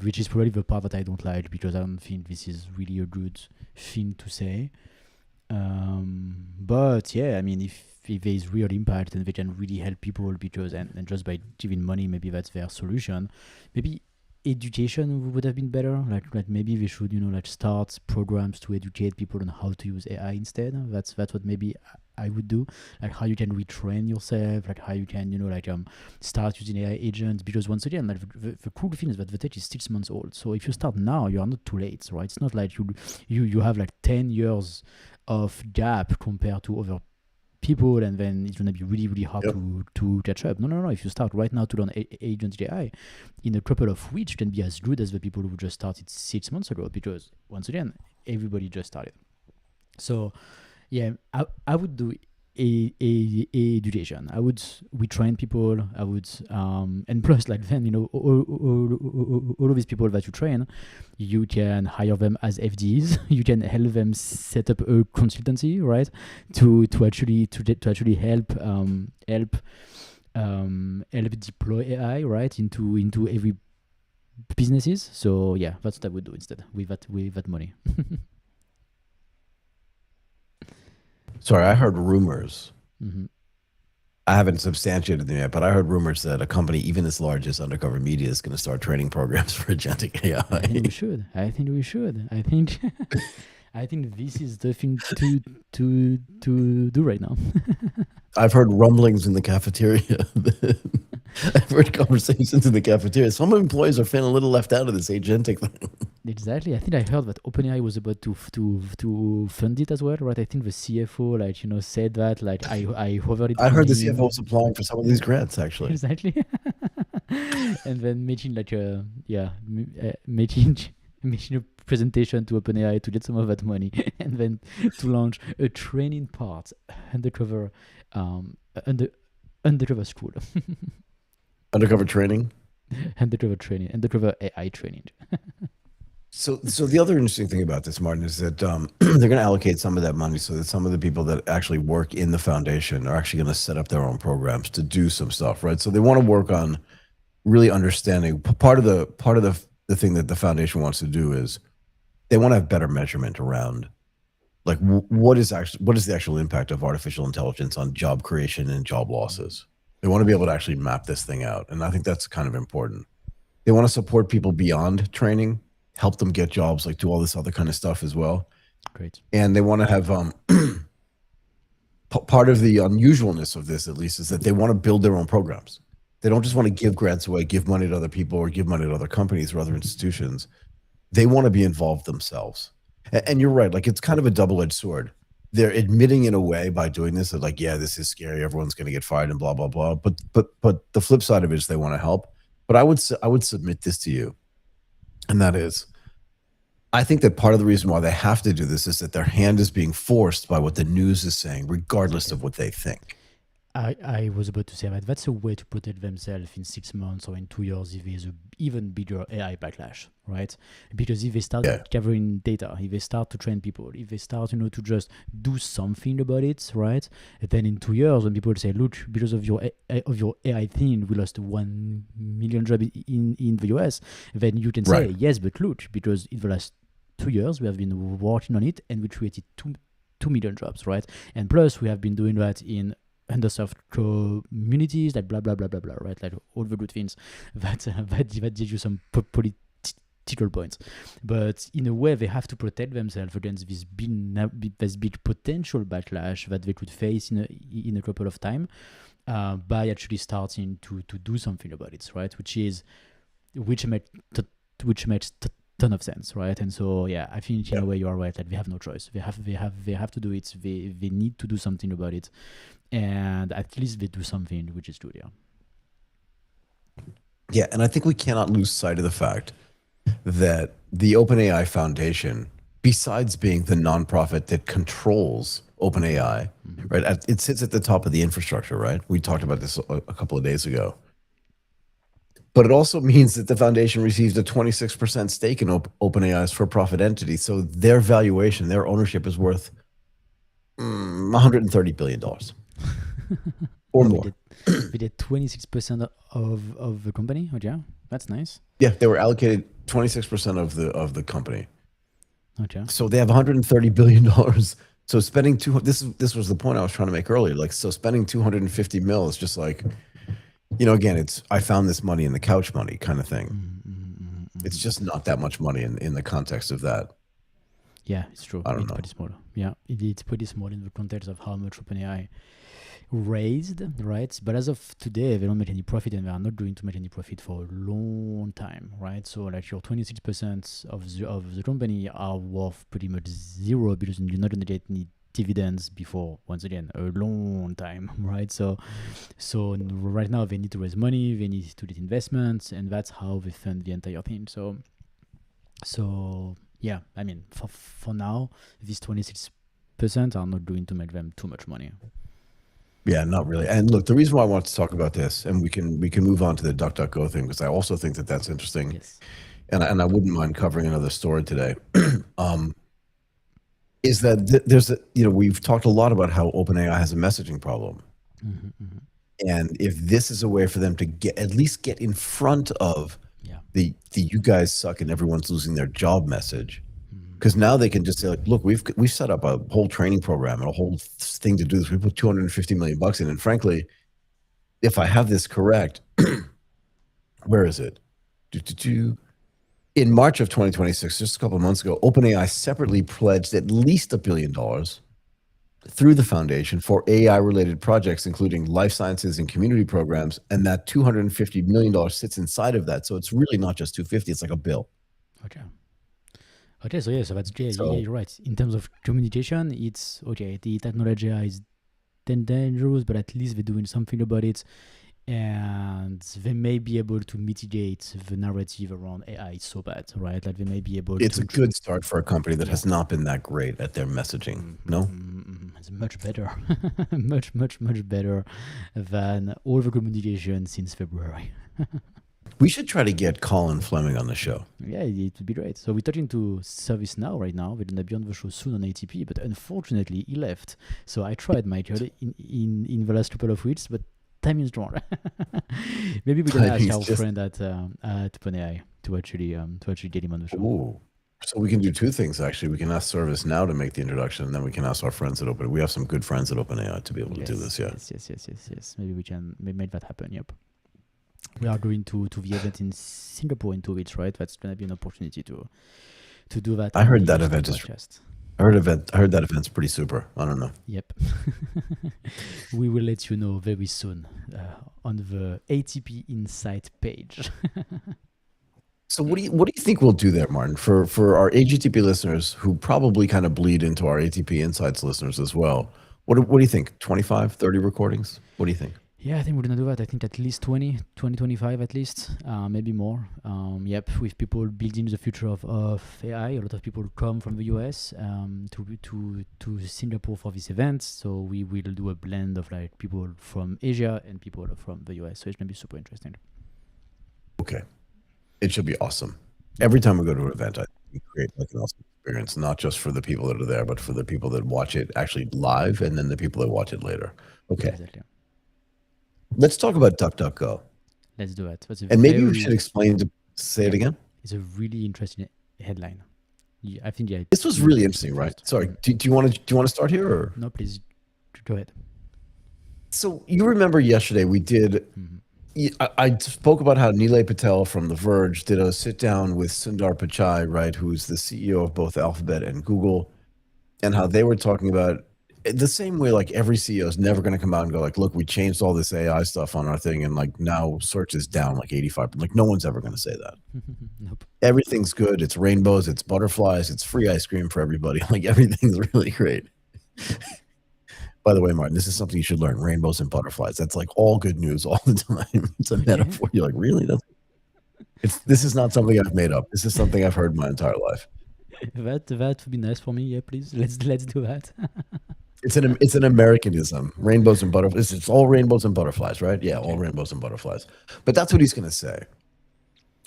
Which is probably the part that I don't like because I don't think this is really a good thing to say. But yeah, I mean, if there is real impact and they can really help people because and just by giving money, maybe that's their solution. Maybe education would have been better. Like maybe we should, like start programs to educate people on how to use AI instead. That's what maybe I would do. Like how you can retrain yourself, like how you can, start using AI agents. Because once again, like the cool thing is that the tech is 6 months old. So if you start now, you are not too late, right? It's not like you have like 10 years of gap compared to other people, and then it's gonna be really, really hard to catch up. No. If you start right now to learn agent AI, in a couple of weeks, you can be as good as the people who just started 6 months ago. Because once again, everybody just started. So, yeah, I would do education. We train people. I would and plus like then all of these people that you train, you can hire them as FDs. You can help them set up a consultancy, right? To actually help deploy AI, right, into every businesses. So yeah, that's what I would do instead with that money. Sorry, I heard rumors. I haven't substantiated them yet, but I heard rumors that a company even as large as Undercover Media is going to start training programs for agentic AI. I think we should. I think this is the thing to do right now. I've heard rumblings in the cafeteria. I've heard conversations in the cafeteria. Some employees are feeling a little left out of this agentic thing. Exactly. I think I heard that OpenAI was about to fund it as well, right? I think the CFO, said that. Like I hovered it. I heard the CFO was applying for some of these grants, actually. Exactly. And then making making a presentation to OpenAI to get some of that money, and then to launch a training part, undercover school. Undercover training? Undercover AI training. So the other interesting thing about this, Martin, is that they're going to allocate some of that money so that some of the people that actually work in the foundation are actually going to set up their own programs to do some stuff, right? So they want to work on really understanding part of the thing that the foundation wants to do is they want to have better measurement around like what is the actual impact of artificial intelligence on job creation and job losses. They want to be able to actually map this thing out, and I think that's kind of important. They want to support people beyond training, help them get jobs, like do all this other kind of stuff as well. Great. And they want to have part of the unusualness of this, at least, is that they want to build their own programs. They don't just want to give grants away, give money to other people, or give money to other companies or other institutions. They want to be involved themselves. And you're right, like it's kind of a double-edged sword. They're admitting in a way by doing this that like, yeah, this is scary, everyone's going to get fired and blah, blah, blah. But the flip side of it is they want to help. But I would submit this to you. And that is, I think that part of the reason why they have to do this is that their hand is being forced by what the news is saying, regardless of what they think. I was about to say that that's a way to protect themselves in 6 months or in 2 years if there's a even bigger AI backlash, right? Because if they start gathering data, if they start to train people, if they start, to just do something about it, right? And then in 2 years, when people say, look, because of your AI thing, we lost 1 million jobs in the US, then you can say, yes, but look, because in the last 2 years, we have been working on it and we created 2 million jobs, right? And plus, we have been doing that in underserved communities, like blah blah blah blah blah, right? Like all the good things that gives you some political points. But in a way, they have to protect themselves against this big potential backlash that they could face in a couple of time by actually starting to do something about it, right? Which makes ton of sense, right? And so I think in a way you are right. Like they have no choice. They have to do it. They need to do something about it, and at least they do something, which is good. Yeah, and I think we cannot lose sight of the fact that the OpenAI Foundation, besides being the nonprofit that controls OpenAI, right? It sits at the top of the infrastructure, right? We talked about this a couple of days ago. But it also means that the foundation receives a 26% stake in OpenAI's for-profit entity. So their valuation, their ownership is worth $130 billion or more. We did 26% of the company. Oh, yeah, that's nice. Yeah, they were allocated 26% of the company. Okay. So they have $130 billion. So spending this was the point I was trying to make earlier. Like, so spending 250 mil is just like, again, it's I found this money in the couch money kind of thing. It's just not that much money in the context of that. Yeah, it's true. I don't know. Pretty small. Yeah, it's pretty small in the context of how much OpenAI raised, right? But as of today, they don't make any profit, and they are not going to make any profit for a long time, right? So like your 26% of the company are worth pretty much zero because you're not going to get any dividends before, once again, a long time, right? So right now they need to raise money, they need to do investments, and that's how they fund the entire thing. So yeah, I mean, for now, these 26% are not going to make them too much money. Yeah, not really. And look, the reason why I want to talk about this, and we can move on to the DuckDuckGo thing, because I also think that that's interesting. Yes. And I wouldn't mind covering another story today. Is that there's we've talked a lot about how OpenAI has a messaging problem. And if this is a way for them to at least get in front of the you guys suck and everyone's losing their job message, because now they can just say, like, look, we've set up a whole training program and a whole thing to do this. We put $250 million in, and frankly, if I have this correct, where is it? In March of 2026, just a couple of months ago, OpenAI separately pledged at least $1 billion through the foundation for AI-related projects, including life sciences and community programs, and that $250 million sits inside of that. So it's really not just 250; it's like a bill. Okay, so that's you're right. In terms of communication, it's okay. The technology is then dangerous, but at least they're doing something about it. And they may be able to mitigate the narrative around AI so bad, right? Like they may be able It's a good start for a company that has not been that great at their messaging, no? It's much better. much better than all the communication since February. We should try to get Colin Fleming on the show. Yeah, it would be great. So we're talking to ServiceNow right now. We're going to be on the show soon on ATP, but unfortunately he left. So I tried, Michael, in the last couple of weeks, but timing is wrong. Maybe we can ask our friend at OpenAI to actually get him on the show. Ooh. So we can do two things, actually. We can ask ServiceNow to make the introduction, and then we can ask our friends at OpenAI. We have some good friends at OpenAI to be able to do this, Yes. Maybe we can make that happen, yep. We are going to the event in Singapore in 2 weeks, right? That's going to be an opportunity to do that. I heard that event I heard that event's pretty super. I don't know. Yep. We will let you know very soon on the ATP Insight page. So what do you think we'll do there, Martin, for our AGTP listeners who probably kind of bleed into our ATP Insights listeners as well? What do you think? 25, 30 recordings? What do you think? Yeah, I think we're gonna do that. I think at least 2025 at least, maybe more. Yep, with people building the future of AI. A lot of people come from the US to Singapore for this event. So we will do a blend of like people from Asia and people from the US. So it's gonna be super interesting. Okay. It should be awesome. Every time we go to an event, I think we create like an awesome experience, not just for the people that are there, but for the people that watch it actually live and then the people that watch it later. Okay. Exactly. Let's talk about DuckDuckGo. Let's do it. And maybe we should explain say it again. It's a really interesting headline. Yeah, I think this was really interesting, right? Sorry, do you want to start here or no? Please go ahead. So you remember yesterday we did. I spoke about how Nilay Patel from The Verge did a sit down with Sundar Pichai, right, who's the CEO of both Alphabet and Google, and how they were talking about the same way like every CEO is never going to come out and go like, look, we changed all this AI stuff on our thing and like now search is down like 85%. Like no one's ever going to say that. Nope. Everything's good. It's rainbows. It's butterflies. It's free ice cream for everybody. Like everything's really great. By the way, Martin, this is something you should learn. Rainbows and butterflies. That's like all good news all the time. It's a metaphor. You're like, really? This is not something I've made up. This is something I've heard my entire life. That would be nice for me. Yeah, please. Let's do that. It's an Americanism. Rainbows and butterflies. It's all rainbows and butterflies, right? Yeah, all rainbows and butterflies. But that's what he's going to say,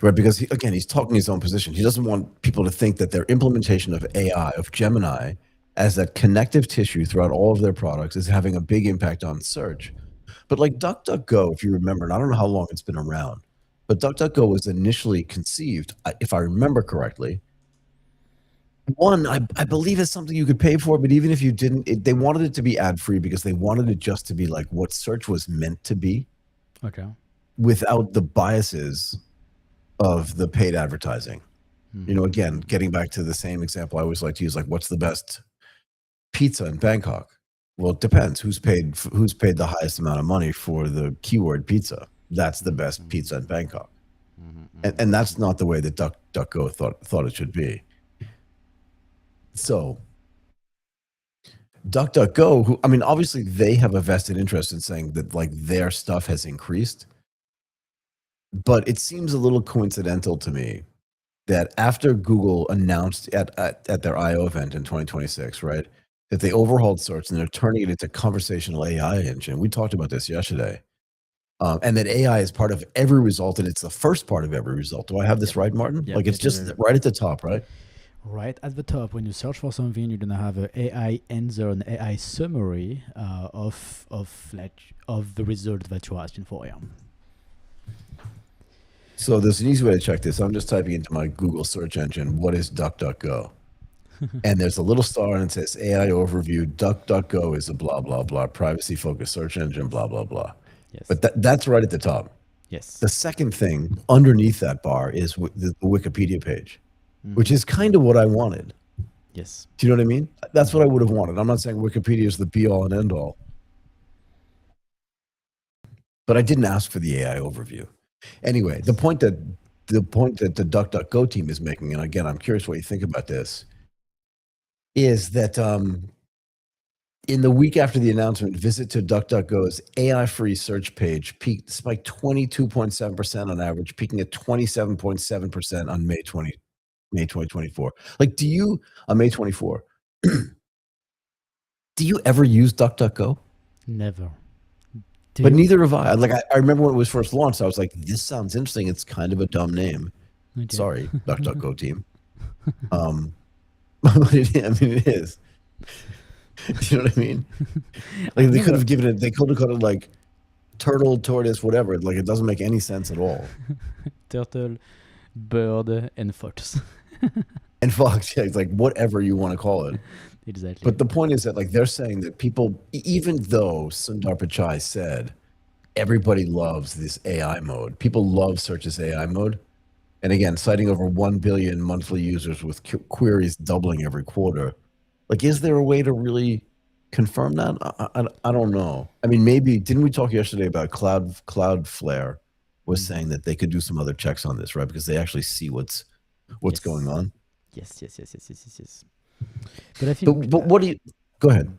right? Because he's talking his own position. He doesn't want people to think that their implementation of AI, of Gemini, as that connective tissue throughout all of their products is having a big impact on search. But like DuckDuckGo, if you remember, and I don't know how long it's been around, but DuckDuckGo was initially conceived, if I remember correctly, I believe it's something you could pay for, but even if you didn't, they wanted it to be ad-free because they wanted it just to be like what search was meant to be. Okay. Without the biases of the paid advertising. You know, again, getting back to the same example I always like to use, like what's the best pizza in Bangkok? Well, it depends. Who's paid the highest amount of money for the keyword pizza? That's the best pizza in Bangkok. And that's not the way that DuckDuckGo thought it should be. So DuckDuckGo, who, I mean, obviously they have a vested interest in saying that like their stuff has increased, but it seems a little coincidental to me that after Google announced at their I/O event in 2026, right, that they overhauled search and they're turning it into conversational AI engine. We talked about this yesterday. And that AI is part of every result, and it's the first part of every result. Do I have this right, Martin? Like it's just right at the top, right? Right at the top, when you search for something, you're gonna have an AI answer, an AI summary of the result that you're asking for. Yeah. So there's an easy way to check this. I'm just typing into my Google search engine, what is DuckDuckGo? And there's a little star and it says AI overview. DuckDuckGo is a blah, blah, blah, privacy focused search engine, blah, blah, blah. Yes. But that's right at the top. Yes. The second thing underneath that bar is the Wikipedia page, which is kind of what I wanted. Yes. Do you know what I mean? That's what I would have wanted. I'm not saying Wikipedia is the be all and end all. But I didn't ask for the AI overview. Anyway, the point that the DuckDuckGo team is making, and again, I'm curious what you think about this, is that in the week after the announcement, visit to DuckDuckGo's AI-free search page spiked 22.7% on average, peaking at 27.7% on May 2024. Like, on May 24, do you ever use DuckDuckGo? Never. But neither have I. Like, I remember when it was first launched, I was like, this sounds interesting. It's kind of a dumb name. Okay. Sorry, DuckDuckGo team. But it is. Do you know what I mean? Like they could have called it like turtle, tortoise, whatever. Like it doesn't make any sense at all. Turtle, bird, and fox. And fox, yeah, it's like whatever you want to call it. Exactly. But the point is that like they're saying that people, even though Sundar Pichai said everybody loves this AI mode, people love search's AI mode. And again, citing over 1 billion monthly users with queries doubling every quarter. Like, is there a way to really confirm that? I don't know. I mean, maybe, didn't we talk yesterday about Cloudflare was saying that they could do some other checks on this, right? Because they actually see what's going on. Yes. But I think. But what do you? Go ahead.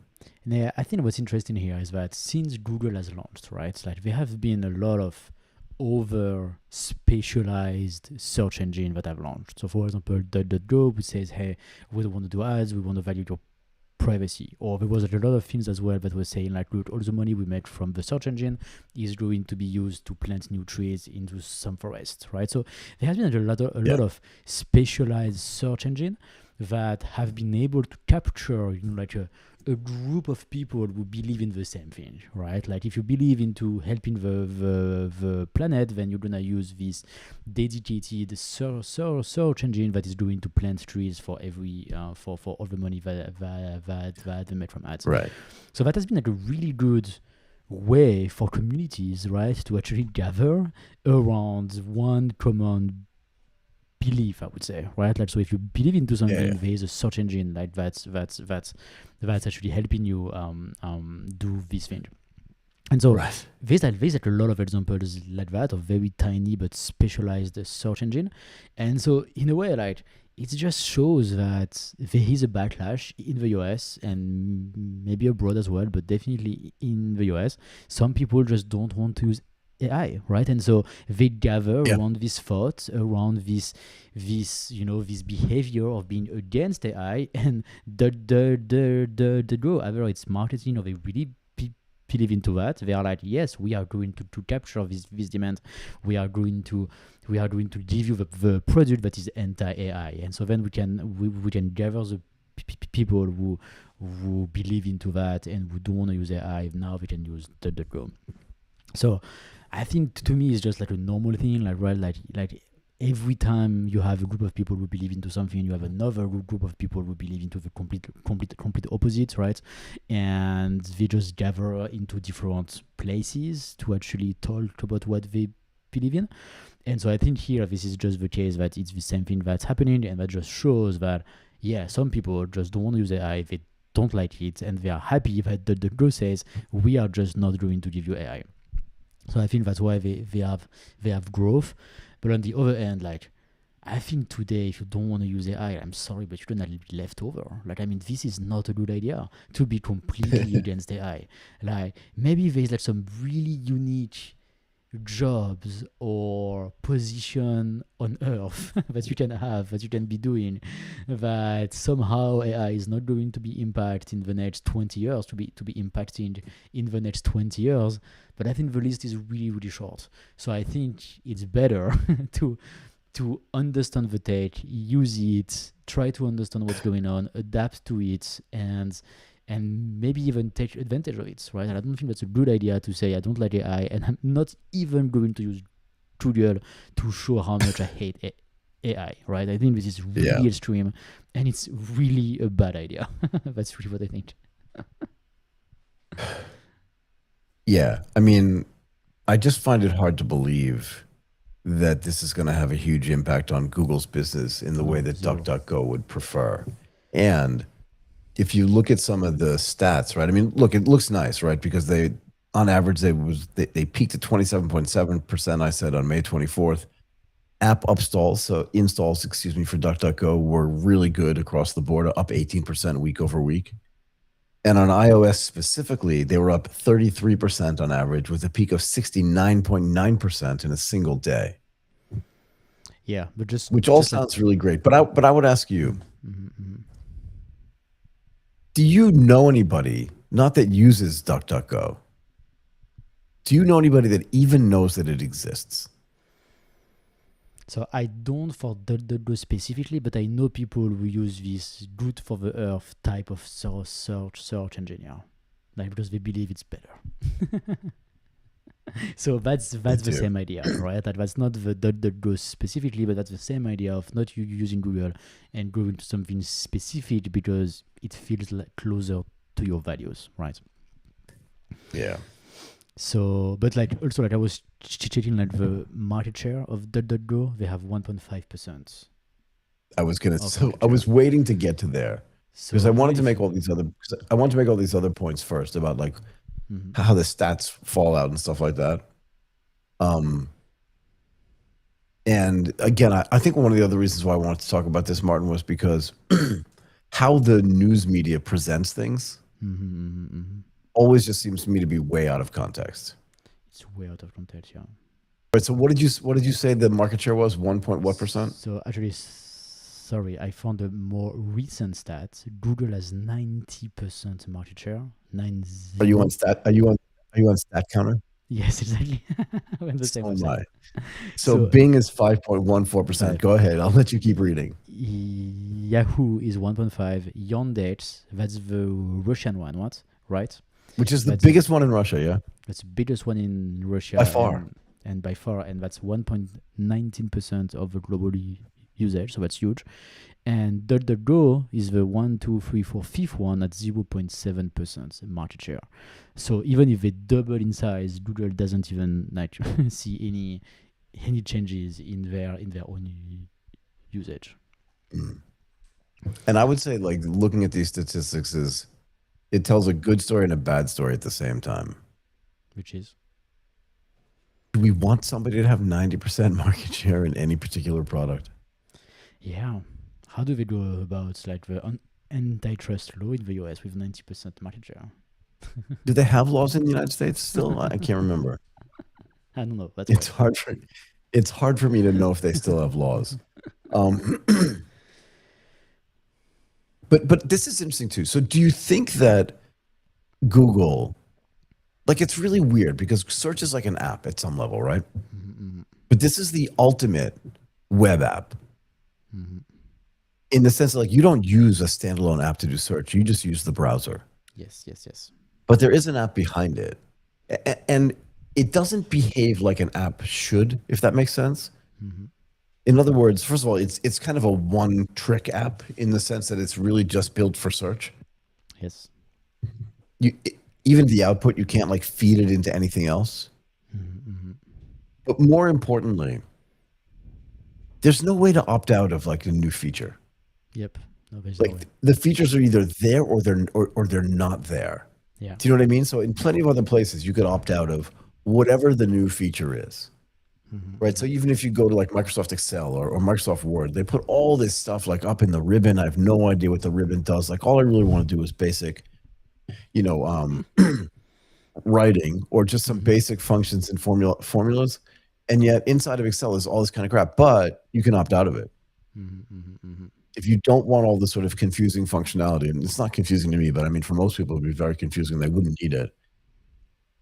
Yeah, I think what's interesting here is that since Google has launched, right, like there have been a lot of over specialized search engine that have launched. So for example, DuckDuckGo, which says, hey, we don't want to do ads, we want to value your privacy. Or there was a lot of things as well that were saying like, look, all the money we make from the search engine is going to be used to plant new trees into some forest, right? So there has been a lot of specialized search engine that have been able to capture, like a group of people who believe in the same thing, right? Like if you believe into helping the planet, then you're gonna use this dedicated search engine that is going to plant trees for every for all the money that they make from ads. Right. So that has been like a really good way for communities, right, to actually gather around one common belief, I would say, right? Like, so if you believe into something, there is a search engine like that's actually helping you do this thing. And so there's like a lot of examples like that of very tiny but specialized search engine. And so in a way, like it just shows that there is a backlash in the US and maybe abroad as well, but definitely in the US. Some people just don't want to use AI, right? And so they gather around this thought, around this behavior of being against AI, and the go, either it's marketing or they really believe into that. They are like, yes, we are going to capture this demand. We are going to give you the product that is anti-AI, and so then we can gather the people who believe into that and who don't want to use AI. Now we can use DuckDuckGo. So I think to me it's just like a normal thing, like right, like every time you have a group of people who believe into something, you have another group of people who believe into the complete opposite, right? And they just gather into different places to actually talk about what they believe in. And so I think here this is just the case that it's the same thing that's happening, and that just shows that some people just don't want to use AI, they don't like it, and they are happy that the group says we are just not going to give you AI. So I think that's why they have growth. But on the other end, like I think today, if you don't want to use AI, I'm sorry, but you're gonna be left over. Like, I mean, this is not a good idea to be completely against AI. Like, maybe there's like some really unique jobs or position on earth that you can be doing, that somehow AI is not going to be impacted in the next 20 years, to be impacting in the next 20 years. But I think the list is really, really short. So I think it's better to understand the tech, use it, try to understand what's going on, adapt to it, and maybe even take advantage of it, right? And I don't think that's a good idea to say I don't like AI, and I'm not even going to use Google to show how much I hate AI, right? I think this is really extreme, and it's really a bad idea. That's really what I think. Yeah, I mean, I just find it hard to believe that this is going to have a huge impact on Google's business in the way that DuckDuckGo would prefer. And if you look at some of the stats, right? I mean, look, it looks nice, right? Because they, on average, they peaked at 27.7%. I said on May 24th. App installs, for DuckDuckGo were really good across the board, up 18% week over week. And on iOS specifically, they were up 33% on average, with a peak of 69.9% in a single day. Yeah, but which all sounds really great. But I would ask you, do you know anybody, not that uses DuckDuckGo, do you know anybody that even knows that it exists? So I don't for DuckDuckGo specifically, but I know people who use this good for the earth type of search engine, like because they believe it's better. So that's the same idea, right? That's not the DuckDuckGo specifically, but that's the same idea of not using Google and going to something specific because it feels like closer to your values, right? Yeah. So, but like also like I was checking like the market share of DuckDuckGo, they have 1.5%. I was waiting to get to there because I wanted to make all these other points first about like how the stats fall out and stuff like that. And again, I think one of the other reasons why I wanted to talk about this, Martin, was because how the news media presents things always just seems to me to be way out of context. It's way out of context, yeah. Right. So what did you say the market share was? 1 point what percent? So actually, sorry, I found a more recent stat. Google has 90% market share. 90. Are you on Stat Counter? Yes, exactly. We're on the same website. So Bing is 5.14%. Go ahead. I'll let you keep reading. Yahoo is 1.5. Yandex, that's the Russian one, right? Which is the biggest one in Russia, yeah? That's the biggest one in Russia. By far. And by far, and that's 1.19% of the global usage, so that's huge. And DuckDuckGo is the 1, 2, 3, 4, fifth one at 0.7% market share. So even if they double in size, Google doesn't even like see any changes in their own usage. And I would say, like, looking at these statistics it tells a good story and a bad story at the same time. Which is? Do we want somebody to have 90% market share in any particular product? Yeah. How do they go about like the antitrust law in the US with 90% market share? Do they have laws in the United States still? I can't remember. I don't know. It's hard for me to know if they still have laws. But this is interesting too. So do you think that Google, like, it's really weird because search is like an app at some level, right? But this is the ultimate web app. In the sense that, like, you don't use a standalone app to do search. You just use the browser. Yes. But there is an app behind it. And it doesn't behave like an app should, if that makes sense. In other words, first of all, it's kind of a one-trick app in the sense that it's really just built for search. Yes. Even the output, you can't like feed it into anything else. But more importantly, there's no way to opt out of like a new feature. Yep. No, like no way. The features are either there or they're not there. Yeah. Do you know what I mean? So in plenty of other places, you could opt out of whatever the new feature is. Right. So even if you go to like Microsoft Excel or Microsoft Word, they put all this stuff like up in the ribbon. I have no idea what the ribbon does. Like, all I really want to do is basic, writing or just some basic functions and formulas. And yet inside of Excel is all this kind of crap, but you can opt out of it. If you don't want all the sort of confusing functionality, and it's not confusing to me, but I mean, for most people, it'd be very confusing. They wouldn't need it.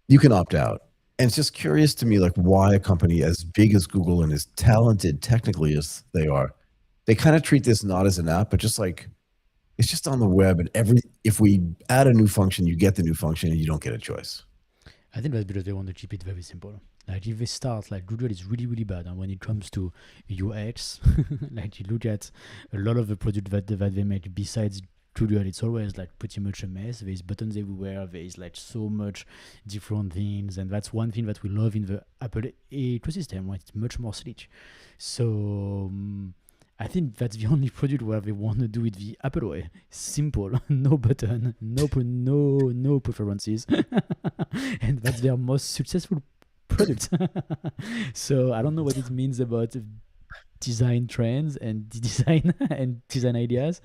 You can opt out. And it's just curious to me, like, why a company as big as Google and as talented technically as they are, they kind of treat this not as an app, but just like, it's just on the web. And if we add a new function, you get the new function and you don't get a choice. I think that's because they want to keep it very simple. Like, if they start, like, Google is really, really bad. And when it comes to UX, like, you look at a lot of the product that they make besides Google, it's always like pretty much a mess. There's buttons everywhere. There's like so much different things. And that's one thing that we love in the Apple ecosystem, right? It's much more sleek. So I think that's the only product where they want to do it the Apple way. Simple, no button, no preferences. And that's their most successful product. So I don't know what it means about design trends and design ideas.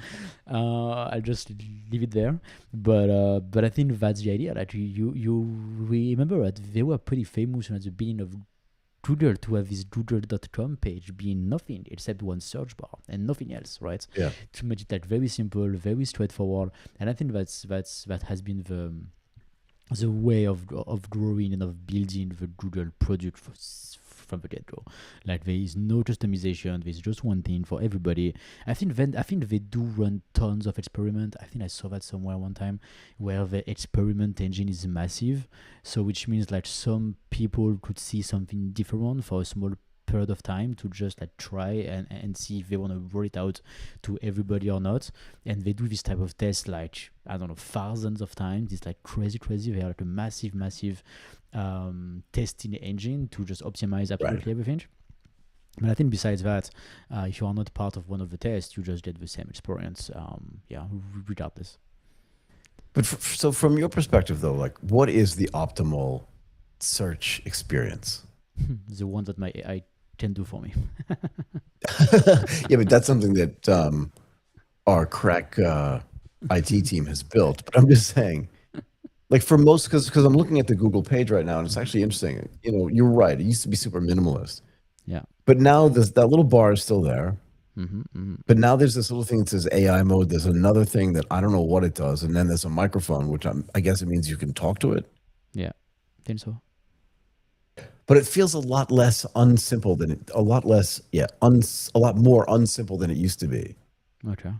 I'll just leave it there. But I think that's the idea. Like, you remember that they were pretty famous at the beginning of Google to have this google.com page being nothing except one search bar and nothing else, right? Yeah. To make it like very simple, very straightforward. And I think that has been the way of growing and of building the Google product from the get-go. Like, there is no customization. There's just one thing for everybody. I think they do run tons of experiment. I think I saw that somewhere one time where the experiment engine is massive. So which means like some people could see something different for a small period of time to just like try and see if they want to roll it out to everybody or not. And they do this type of test like, I don't know, thousands of times. It's like crazy. They have like a massive testing engine to just optimize absolutely everything. But I think besides that, if you are not part of one of the tests, you just get the same experience, regardless. But so from your perspective though, like, what is the optimal search experience? The one that my AI can do for me. Yeah, but that's something that our crack IT team has built. But I'm just saying, like for most, because I'm looking at the Google page right now, and it's actually interesting. You're right. It used to be super minimalist, Yeah. but now that little bar is still there. Mm-hmm. But now there's this little thing that says AI mode. There's another thing that I don't know what it does, and then there's a microphone, which I guess it means you can talk to it. Yeah. I think so. But it feels a lot less unsimple than a lot more unsimple than it used to be. Okay.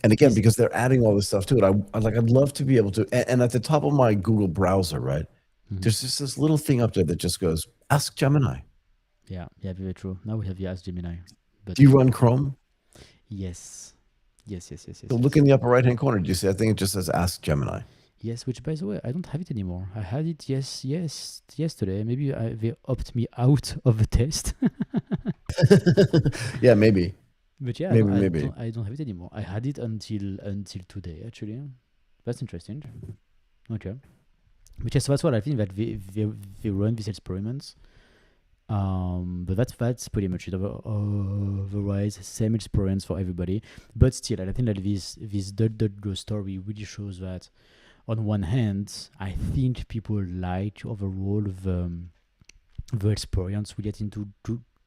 And again, because they're adding all this stuff to it, I'd love to be able to. And at the top of my Google browser, right, there's just this little thing up there that just goes, "Ask Gemini." Yeah. Yeah. Very true. Now we have the Ask Gemini. But Do you run Chrome? Yes. Yes. So look in the upper right hand corner. Do you see? I think it just says "Ask Gemini." Yes, which by the way, I don't have it anymore. I had it yesterday. Maybe they opted me out of the test. Yeah, maybe. But yeah, maybe. I don't have it anymore. I had it until today, actually. That's interesting. Okay. But yes, that's what I think, that they run these experiments. But that's pretty much it. Otherwise, same experience for everybody. But still, I think that this DuckDuckGo story really shows that, on one hand, I think people like overall the experience we get into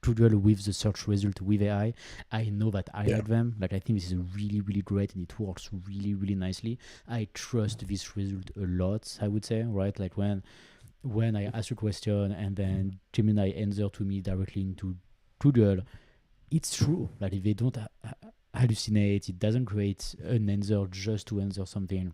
Google with the search result with AI. I know that I like them. Like, I think this is really, really great, and it works really, really nicely. I trust this result a lot, I would say, right? Like when I ask a question and then Gemini answer to me directly into Google, it's true. Like, if they don't hallucinate, it doesn't create an answer just to answer something.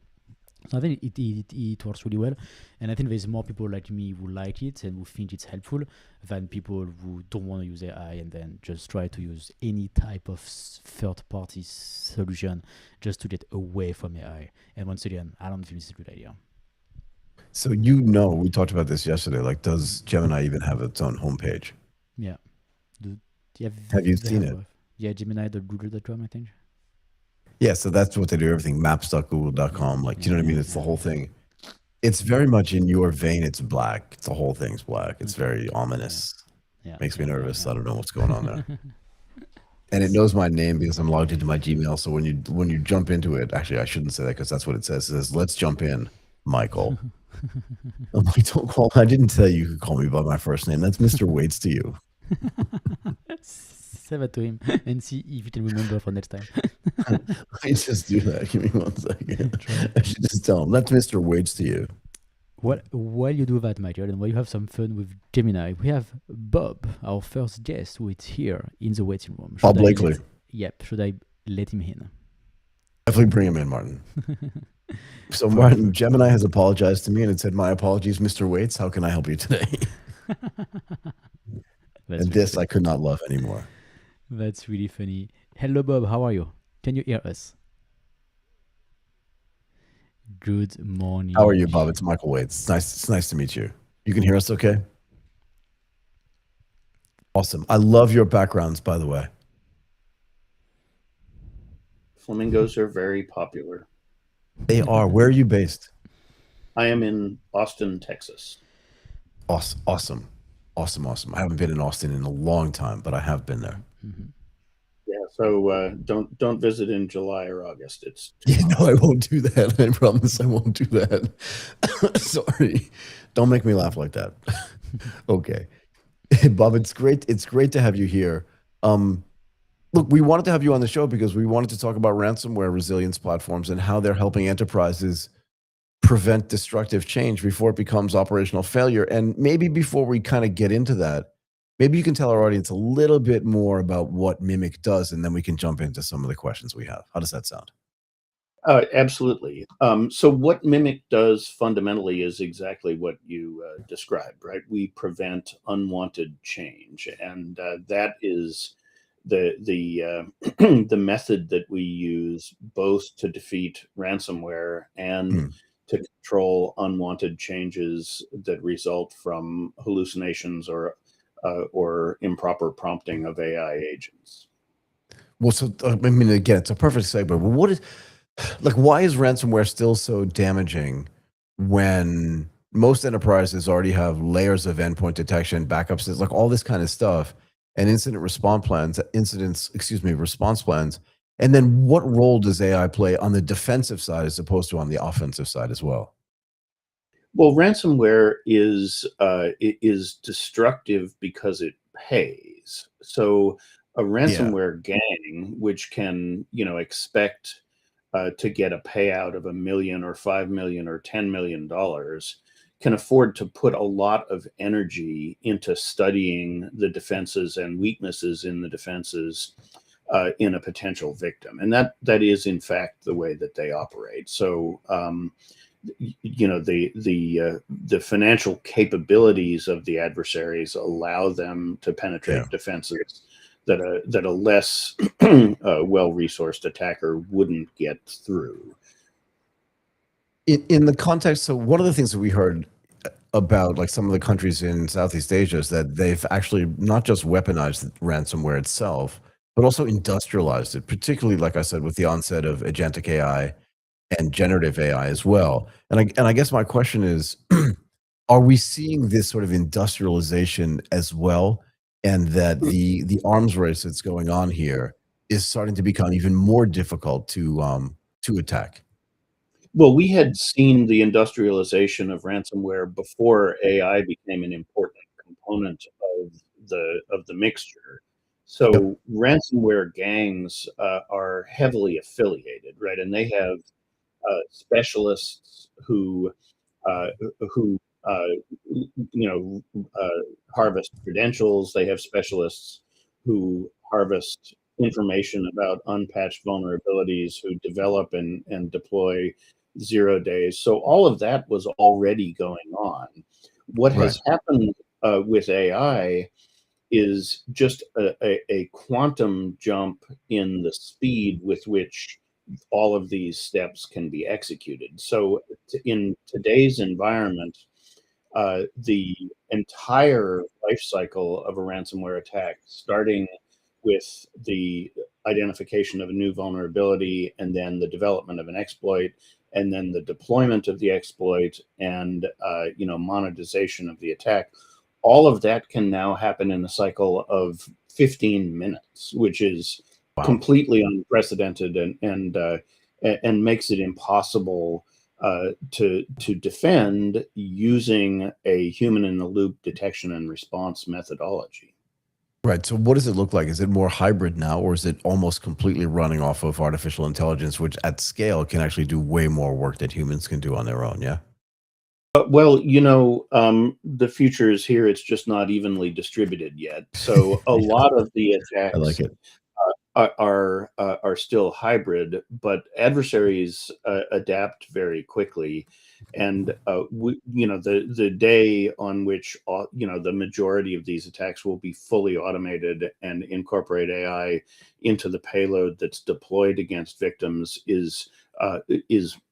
So I think it works really well, and I think there's more people like me who like it and who think it's helpful than people who don't want to use AI and then just try to use any type of third-party solution just to get away from AI. And once again, I don't think it's a good idea. So we talked about this yesterday. Like, does Gemini even have its own homepage? Yeah. Have you seen it? Yeah, Gemini.google.com, I think. Yeah, so that's what they do. Everything maps.google.com. Like, do you know what I mean? It's the whole thing. It's very much in your vein. It's black. It's the whole thing's black. It's very ominous. Yeah. Makes me nervous. I don't know what's going on there. And it knows my name because I'm logged into my Gmail. So when you jump into it, actually, I shouldn't say that because that's what it says. It says, "Let's jump in, Michael." I'm like, don't call. I didn't tell you could call me by my first name. That's Mr. Waits to you. Say that to him and see if you can remember for next time. I just do that. Give me 1 second. I should just tell him, that's Mr. Waits to you. While you do that, Michael, and while you have some fun with Gemini, we have Bob, our first guest, who is here in the waiting room. Bob Blakley. Should I let him in? Definitely bring him in, Martin. So, Martin, Gemini has apologized to me and it said, "My apologies, Mr. Waits. How can I help you today?" And this I could not love anymore. That's really funny. Hello, Bob. How are you? Can you hear us? Good morning. How are you, Bob? It's Michael Waits. It's nice to meet you. You can hear us okay? Awesome. I love your backgrounds, by the way. Flamingos are very popular. They are. Where are you based? I am in Austin, Texas. Awesome. I haven't been in Austin in a long time, but I have been there. Mm-hmm. Yeah, so don't visit in July or August. No, I won't do that. I promise I won't do that. Sorry. Don't make me laugh like that. Okay. Bob, it's great to have you here. Look, we wanted to have you on the show because we wanted to talk about ransomware resilience platforms and how they're helping enterprises prevent destructive change before it becomes operational failure. And maybe before we kind of get into that, maybe you can tell our audience a little bit more about what Mimic does, and then we can jump into some of the questions we have. How does that sound? Absolutely. So what Mimic does fundamentally is exactly what you described, right? We prevent unwanted change, and that is the the method that we use both to defeat ransomware and to control unwanted changes that result from hallucinations or improper prompting of AI agents. Well, so I mean, again, it's a perfect segue. But why is ransomware still so damaging when most enterprises already have layers of endpoint detection, backups, like all this kind of stuff, and response plans, And then what role does AI play on the defensive side as opposed to on the offensive side as well? Well, ransomware is destructive because it pays. So a Yeah. ransomware gang, which can expect to get a payout of $1 million or $5 million or $10 million, can afford to put a lot of energy into studying the defenses and weaknesses in the defenses in a potential victim, and that is in fact the way that they operate. So the financial capabilities of the adversaries allow them to penetrate defenses that a less well-resourced attacker wouldn't get through. In the context, so one of the things that we heard about like some of the countries in Southeast Asia is that they've actually not just weaponized ransomware itself, but also industrialized it, particularly, like I said, with the onset of agentic AI and generative AI as well. And I guess my question is, are we seeing this sort of industrialization as well, and that the arms race that's going on here is starting to become even more difficult to attack? Well, we had seen the industrialization of ransomware before AI became an important component of the mixture. Yep. So ransomware gangs are heavily affiliated, right? And they have specialists who uh, who uh, harvest credentials. They have specialists who harvest information about unpatched vulnerabilities, who develop and deploy 0 days. So all of that was already going on. What Right. has happened with AI is just a quantum jump in the speed with which all of these steps can be executed. So in today's environment, the entire life cycle of a ransomware attack, starting with the identification of a new vulnerability, and then the development of an exploit, and then the deployment of the exploit, and monetization of the attack, all of that can now happen in a cycle of 15 minutes, which is Wow. completely unprecedented and makes it impossible to defend using a human in the loop detection and response methodology. Right. So what does it look like? Is it more hybrid now, or is it almost completely running off of artificial intelligence, which at scale can actually do way more work that humans can do on their own? Yeah. Well, the future is here. It's just not evenly distributed yet. So a Yeah, lot of the I like attacks it. are still hybrid, but adversaries adapt very quickly. And the day on which the majority of these attacks will be fully automated and incorporate AI into the payload that's deployed against victims is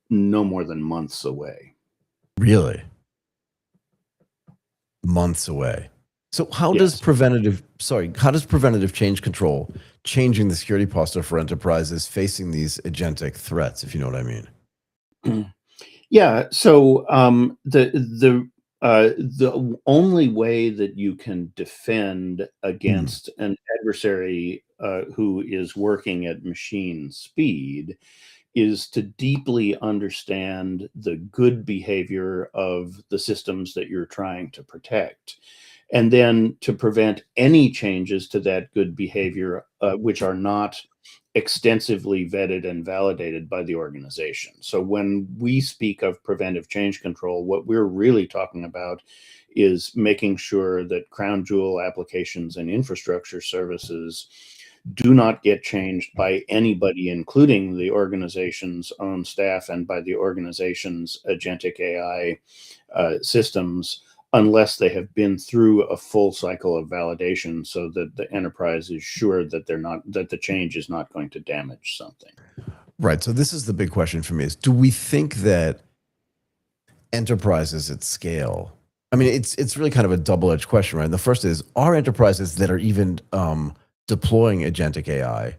no more than months away. Really? Months away. So how does Yes. preventative change control changing the security posture for enterprises facing these agentic threats, if you know what I mean? Yeah. So the only way that you can defend Hmm. against an adversary who is working at machine speed is to deeply understand the good behavior of the systems that you're trying to protect, and then to prevent any changes to that good behavior which are not extensively vetted and validated by the organization. So when we speak of preventive change control, what we're really talking about is making sure that crown jewel applications and infrastructure services do not get changed by anybody, including the organization's own staff and by the organization's agentic AI systems, unless they have been through a full cycle of validation, so that the enterprise is sure that that the change is not going to damage something. Right. So this is the big question for me: is do we think that enterprises at scale? I mean, it's really kind of a double-edged question, right? And the first is, are enterprises that are even deploying agentic AI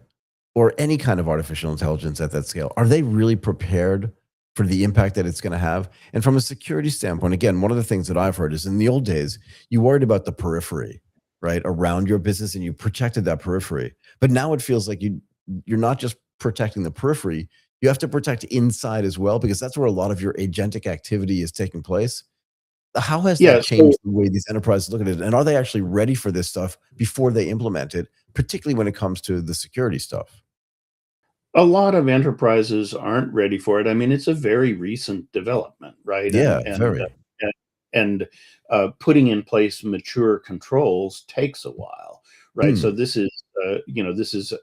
or any kind of artificial intelligence at that scale, are they really prepared for the impact that it's going to have? And from a security standpoint, again, one of the things that I've heard is in the old days, you worried about the periphery, right, around your business, and you protected that periphery. But now it feels like you're not just protecting the periphery, you have to protect inside as well, because that's where a lot of your agentic activity is taking place. How has that changed the way these enterprises look at it? And are they actually ready for this stuff before they implement it, particularly when it comes to the security stuff? A lot of enterprises aren't ready for it. I mean, it's a very recent development, right? Yeah, very. Putting in place mature controls takes a while, right? So this is, this is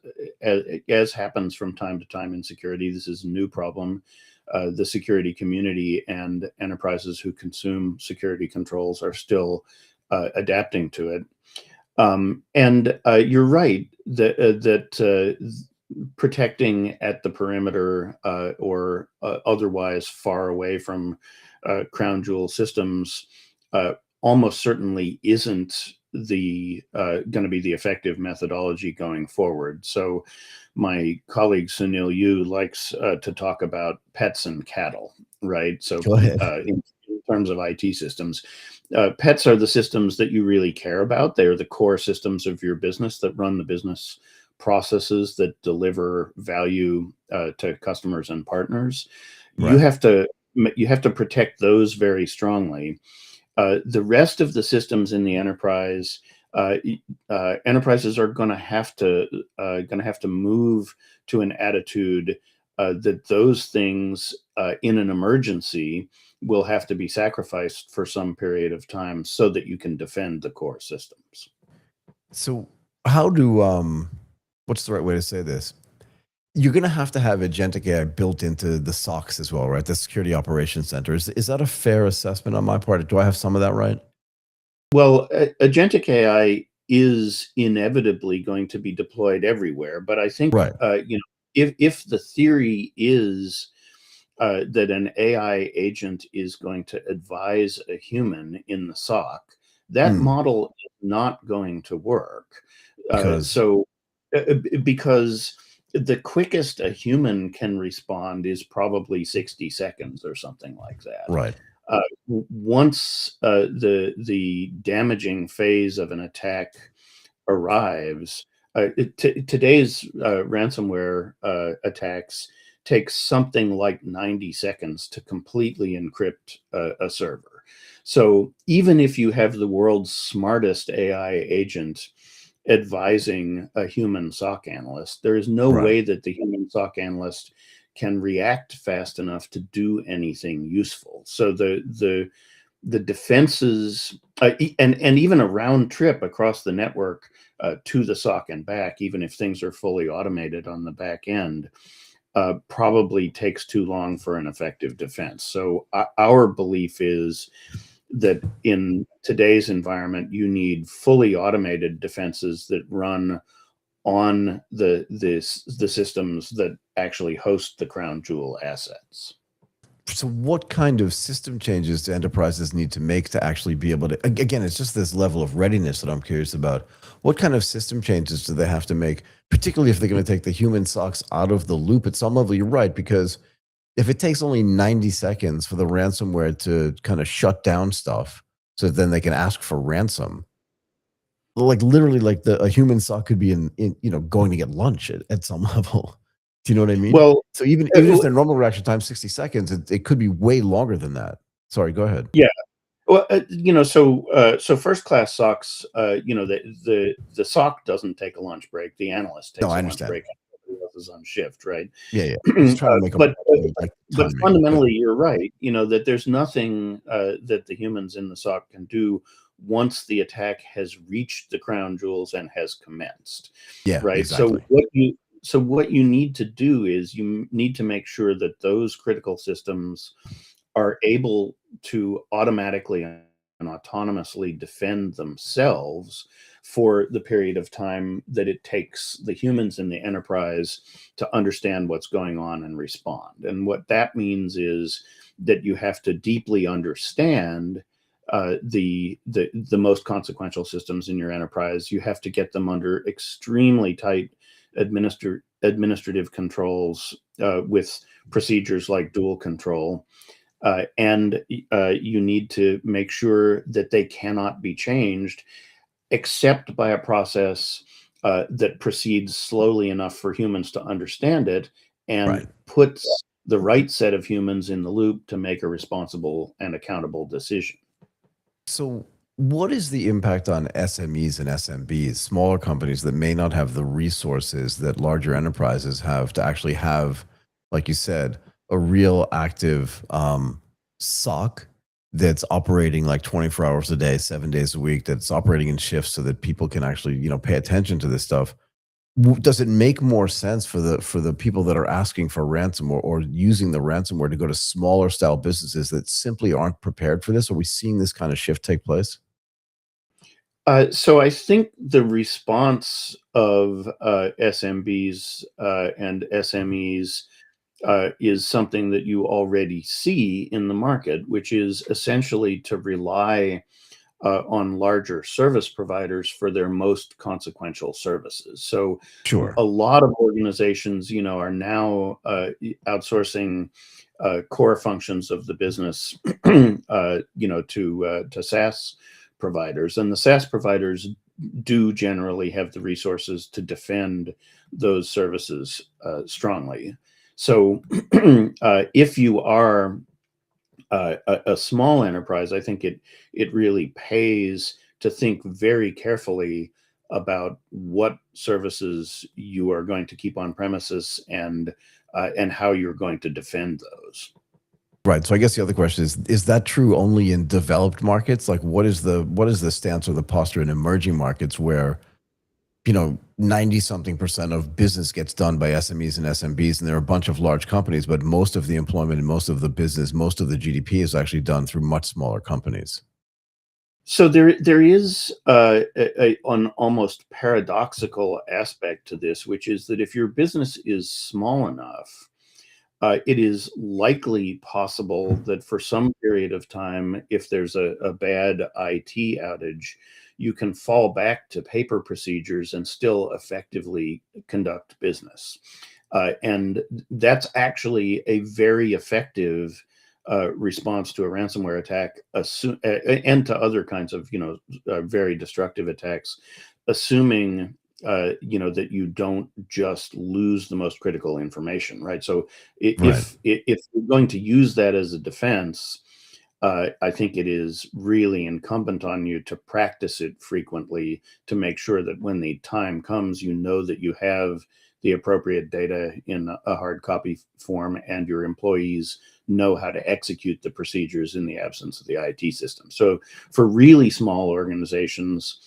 as happens from time to time in security. This is a new problem. The security community and enterprises who consume security controls are still adapting to it. And you're right that protecting at the perimeter or otherwise far away from crown jewel systems almost certainly isn't the going to be the effective methodology going forward. So my colleague Sunil Yu likes to talk about pets and cattle, right? So Go ahead. in terms of IT systems, pets are the systems that you really care about. They're the core systems of your business that run the business processes that deliver value to customers and partners. Right. You have to protect those very strongly. The rest of the systems in the enterprise, enterprises are going to have to move to an attitude that those things in an emergency will have to be sacrificed for some period of time so that you can defend the core systems. So how do what's the right way to say this? You're going to have agentic AI built into the SOCs as well, right? The Security Operations Center. Is that a fair assessment on my part? Do I have some of that right? Well, agentic AI is inevitably going to be deployed everywhere, but I think Right. If the theory is that an AI agent is going to advise a human in the SOC, that model is not going to work. Because the quickest a human can respond is probably 60 seconds or something like that. Right. Once the damaging phase of an attack arrives, today's ransomware attacks take something like 90 seconds to completely encrypt a server. So even if you have the world's smartest AI agent advising a human SOC analyst, there is no way that the human SOC analyst can react fast enough to do anything useful. So the defenses and even a round trip across the network to the SOC and back, even if things are fully automated on the back end, probably takes too long for an effective defense. So our belief is that in today's environment, you need fully automated defenses that run on the systems that actually host the crown jewel assets. So what kind of system changes do enterprises need to make to actually be able to, again, it's just this level of readiness that I'm curious about. What kind of system changes do they have to make, particularly if they're going to take the human SOCs out of the loop at some level? You're right, because if it takes only 90 seconds for the ransomware to kind of shut down stuff so that then they can ask for ransom, like literally like a human SOC could be in going to get lunch at some level. Do you know what I mean? Well, so even if their normal reaction time 60 seconds, it could be way longer than that. Sorry, go ahead. Yeah. Well, so first class SOCs, the SOC doesn't take a lunch break. The analyst takes a lunch break. Everybody else is on shift, right? Yeah. Just trying to make but fundamentally, you're right. That there's nothing that the humans in the SOC can do once the attack has reached the crown jewels and has commenced. Yeah. Right. Exactly. So what you need to do is you need to make sure that those critical systems are able to automatically and autonomously defend themselves for the period of time that it takes the humans in the enterprise to understand what's going on and respond. And what that means is that you have to deeply understand the most consequential systems in your enterprise. You have to get them under extremely tight administrative controls with procedures like dual control. And you need to make sure that they cannot be changed except by a process that proceeds slowly enough for humans to understand it and Right. puts the right set of humans in the loop to make a responsible and accountable decision. So, what is the impact on SMEs and SMBs, smaller companies that may not have the resources that larger enterprises have to actually have, like you said, a real active SOC that's operating like 24 hours a day, 7 days a week, that's operating in shifts so that people can actually, pay attention to this stuff? Does it make more sense for the people that are asking for ransomware or using the ransomware to go to smaller style businesses that simply aren't prepared for this? Are we seeing this kind of shift take place? So I think the response of SMBs and SMEs is something that you already see in the market, which is essentially to rely on larger service providers for their most consequential services. So Sure. a lot of organizations, are now outsourcing core functions of the business, to SaaS providers, and the SaaS providers do generally have the resources to defend those services strongly. So, if you are a small enterprise, I think it really pays to think very carefully about what services you are going to keep on premises and how you're going to defend those. Right. So I guess the other question is that true only in developed markets? Like what is the stance or the posture in emerging markets where, 90 something percent of business gets done by SMEs and SMBs, and there are a bunch of large companies, but most of the employment and most of the business, most of the GDP is actually done through much smaller companies. So there is an almost paradoxical aspect to this, which is that if your business is small enough, it is likely possible that for some period of time, if there's a bad IT outage, you can fall back to paper procedures and still effectively conduct business. And that's actually a very effective response to a ransomware attack, and to other kinds of very destructive attacks, assuming that you don't just lose the most critical information, right? So Right. if you're going to use that as a defense, I think it is really incumbent on you to practice it frequently to make sure that when the time comes, you know that you have the appropriate data in a hard copy form and your employees know how to execute the procedures in the absence of the IT system. So for really small organizations,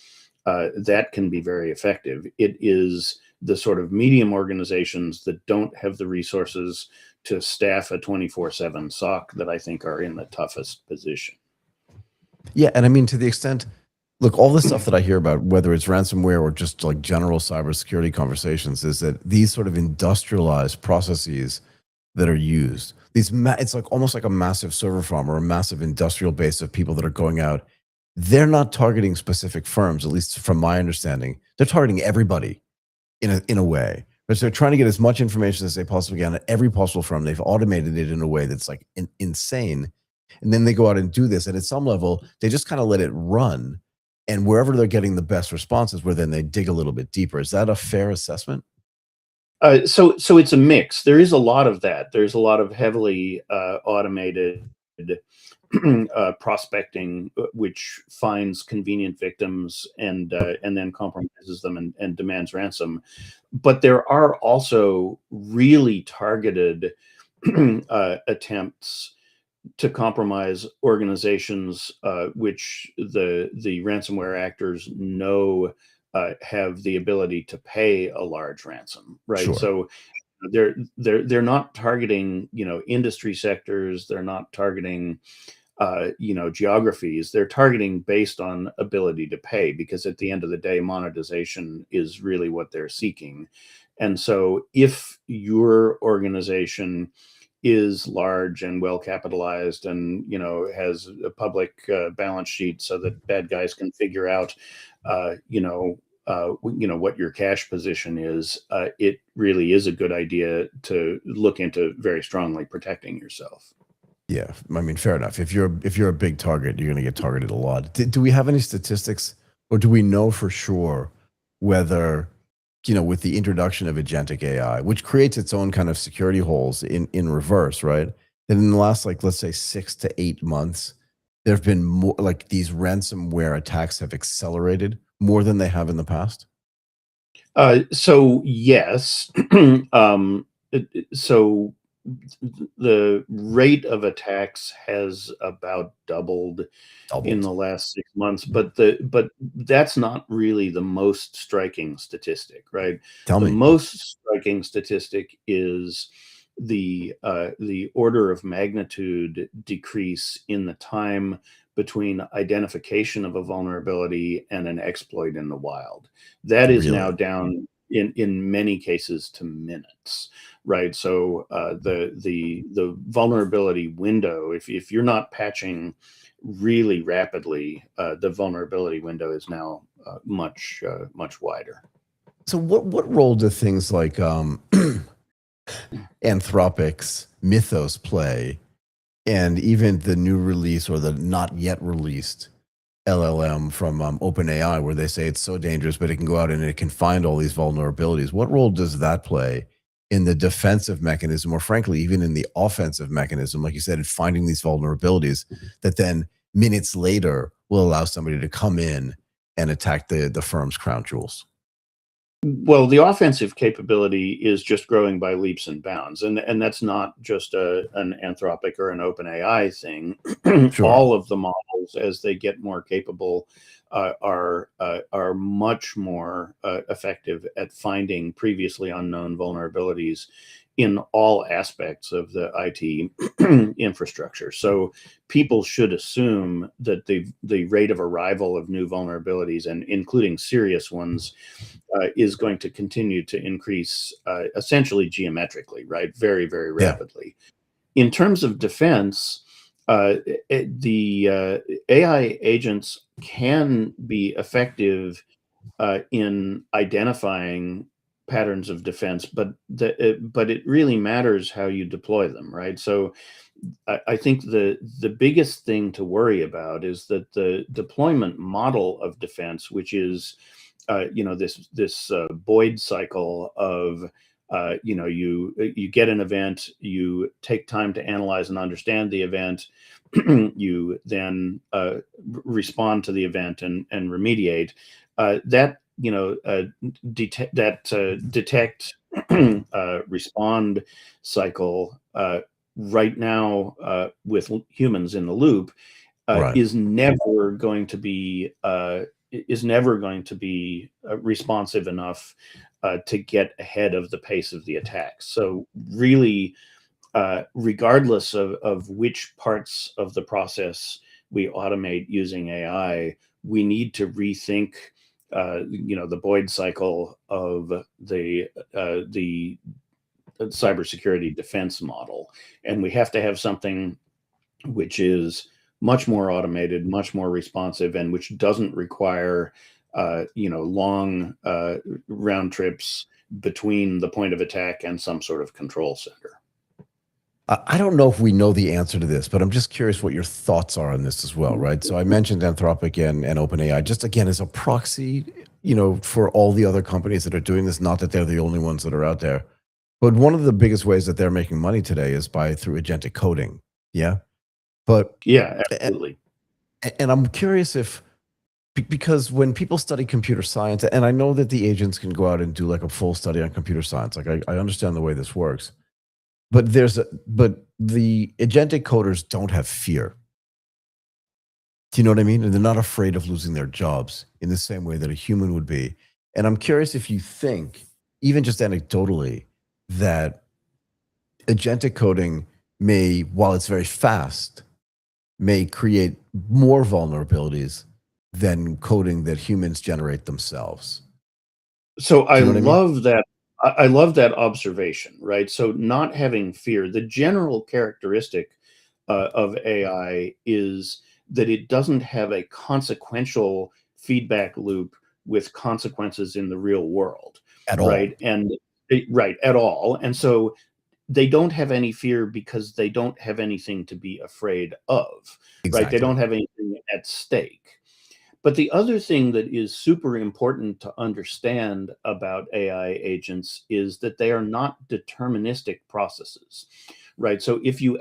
that can be very effective. It is the sort of medium organizations that don't have the resources to staff a 24/7 SOC that I think are in the toughest position. Yeah, and I mean to the extent, look, all the stuff that I hear about, whether it's ransomware or just like general cybersecurity conversations, is that these sort of industrialized processes that are used, it's like almost like a massive server farm or a massive industrial base of people that are going out. They're not targeting specific firms, at least from my understanding. They're targeting everybody in a way. But they're trying to get as much information as they possibly can at every possible firm. They've automated it in a way that's like insane. And then they go out and do this. And at some level, they just kind of let it run. And wherever they're getting the best responses, where then they dig a little bit deeper. Is that a fair assessment? So it's a mix. There is a lot of that. There's a lot of heavily automated prospecting, which finds convenient victims and then compromises them and demands ransom. But there are also really targeted attempts to compromise organizations, which the ransomware actors know have the ability to pay a large ransom, right? Sure. So they're not targeting industry sectors. They're not targeting geographies. They're targeting based on ability to pay, because at the end of the day, monetization is really what they're seeking. And so if your organization is large and well capitalized and has a public balance sheet so that bad guys can figure out what your cash position is, it really is a good idea to look into very strongly protecting yourself. Yeah, I mean, fair enough. If you're a big target, you're going to get targeted a lot. Do we have any statistics, or do we know for sure whether with the introduction of agentic AI, which creates its own kind of security holes in reverse, right? And in the last, like, let's say 6 to 8 months, there have been more, like, these ransomware attacks have accelerated more than they have in the past. So yes, so the rate of attacks has about doubled in Doubled. the last 6 months, but that's not really the most striking statistic, right? Tell The me. most striking statistic is the order of magnitude decrease in the time between identification of a vulnerability and an exploit in the wild. That is now Really? down in many cases to minutes, right? So the vulnerability window, if you're not patching really rapidly, the vulnerability window is now much wider. So what role do things like Anthropic's Mythos play, and even the new release or the not yet released LLM from OpenAI, where they say it's so dangerous, but it can go out and it can find all these vulnerabilities? What role does that play in the defensive mechanism, or frankly, even in the offensive mechanism, like you said, in finding these vulnerabilities that then minutes later will allow somebody to come in and attack the firm's crown jewels? Well, the offensive capability is just growing by leaps and bounds, and that's not just an Anthropic or an OpenAI thing. Sure. All of the models, as they get more capable, are much more effective at finding previously unknown vulnerabilities in all aspects of the IT infrastructure. So people should assume that the rate of arrival of new vulnerabilities, and including serious ones, is going to continue to increase essentially geometrically, right? Very, very Yeah. rapidly. In terms of defense, the AI agents can be effective in identifying patterns of defense, but it really matters how you deploy them, right? So I think the biggest thing to worry about is that the deployment model of defense, which is this Boyd cycle of you get an event, you take time to analyze and understand the event, you then respond to the event and remediate. That detect respond cycle right now with humans in the loop Right. is never going to be responsive enough to get ahead of the pace of the attacks. So really, regardless of which parts of the process we automate using AI, we need to rethink the Boyd cycle of the cybersecurity defense model, and we have to have something which is much more automated, much more responsive, and which doesn't require long round trips between the point of attack and some sort of control center. I don't know if we know the answer to this, but I'm just curious what your thoughts are on this as well, right? So I mentioned Anthropic and OpenAI, just again as a proxy, for all the other companies that are doing this. Not that they're the only ones that are out there, but one of the biggest ways that they're making money today is through agentic coding. Yeah, but Yeah, absolutely. and I'm curious if because when people study computer science, and I know that the agents can go out and do like a full study on computer science, like I understand the way this works. But the agentic coders don't have fear. Do you know what I mean? And they're not afraid of losing their jobs in the same way that a human would be. And I'm curious if you think, even just anecdotally, that agentic coding may, while it's very fast, may create more vulnerabilities than coding that humans generate themselves. So Do I you know what I mean? love that. I love that observation, right? So not having fear, the general characteristic of AI is that it doesn't have a consequential feedback loop with consequences in the real world, At all. right? Right, at all. And so they don't have any fear because they don't have anything to be afraid of, right? They Exactly. don't have anything at stake. But the other thing that is super important to understand about AI agents is that they are not deterministic processes, right? So if you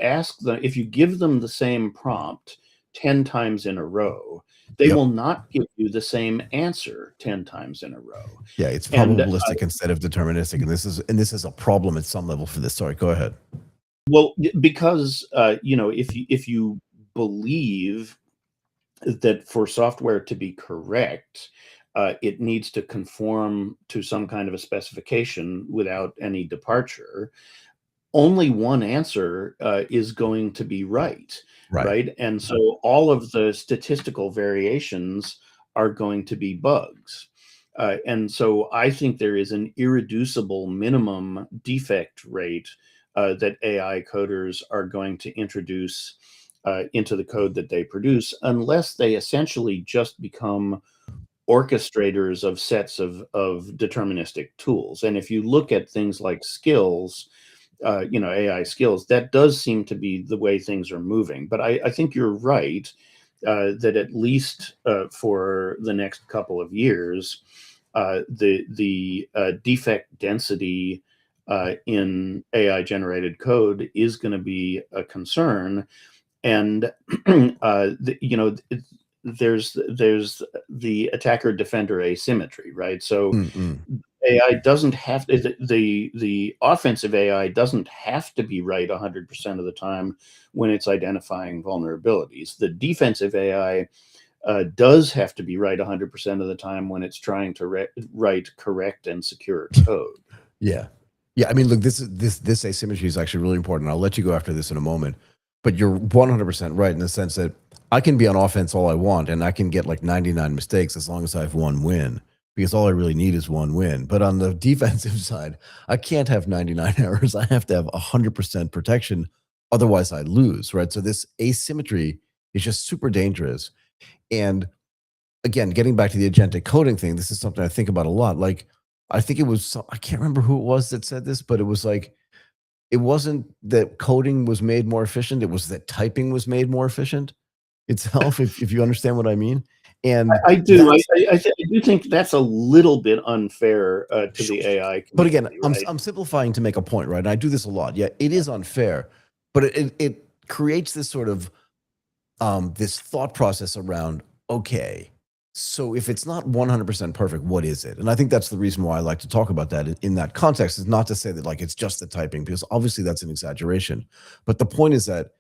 give them the same prompt 10 times in a row, they Yep. will not give you the same answer 10 times in a row. Yeah, it's And probabilistic instead of deterministic, and this is a problem at some level for this. Sorry, go ahead. well, because if you believe that for software to be correct, it needs to conform to some kind of a specification without any departure. Only one answer is going to be right, right? And so all of the statistical variations are going to be bugs. And so I think there is an irreducible minimum defect rate that AI coders are going to introduce into the code that they produce, unless they essentially just become orchestrators of sets of deterministic tools. And if you look at things like skills, AI skills, that does seem to be the way things are moving. But I think you're right that at least for the next couple of years, the defect density in AI generated code is going to be a concern. And there's the attacker defender asymmetry, right? So AI doesn't have to, the offensive AI doesn't have to be right 100% of the time when it's identifying vulnerabilities. The defensive AI does have to be right 100% of the time when it's trying to write correct and secure code. Yeah. I mean, look, this asymmetry is actually really important. I'll let you go after this in a moment, but you're 100% right in the sense that I can be on offense all I want, and I can get like 99 mistakes as long as I have one win, because all I really need is one win. But on the defensive side, I can't have 99 errors. I have to have 100% protection. Otherwise, I lose, right? So this asymmetry is just super dangerous. And again, getting back to the agentic coding thing, this is something I think about a lot. Like, I think it was, I can't remember who it was that said this, but it was like, it wasn't that coding was made more efficient. It was that typing was made more efficient itself, if you understand what I mean. And I do. I do think that's a little bit unfair to the AI community. But again, right? I'm simplifying to make a point, right? And I do this a lot. Yeah, it is unfair, but it creates this sort of this thought process around, okay, so if it's not 100% perfect, what is it? And I think that's the reason why I like to talk about that in that context, is not to say that like it's just the typing, because obviously that's an exaggeration. But the point is that,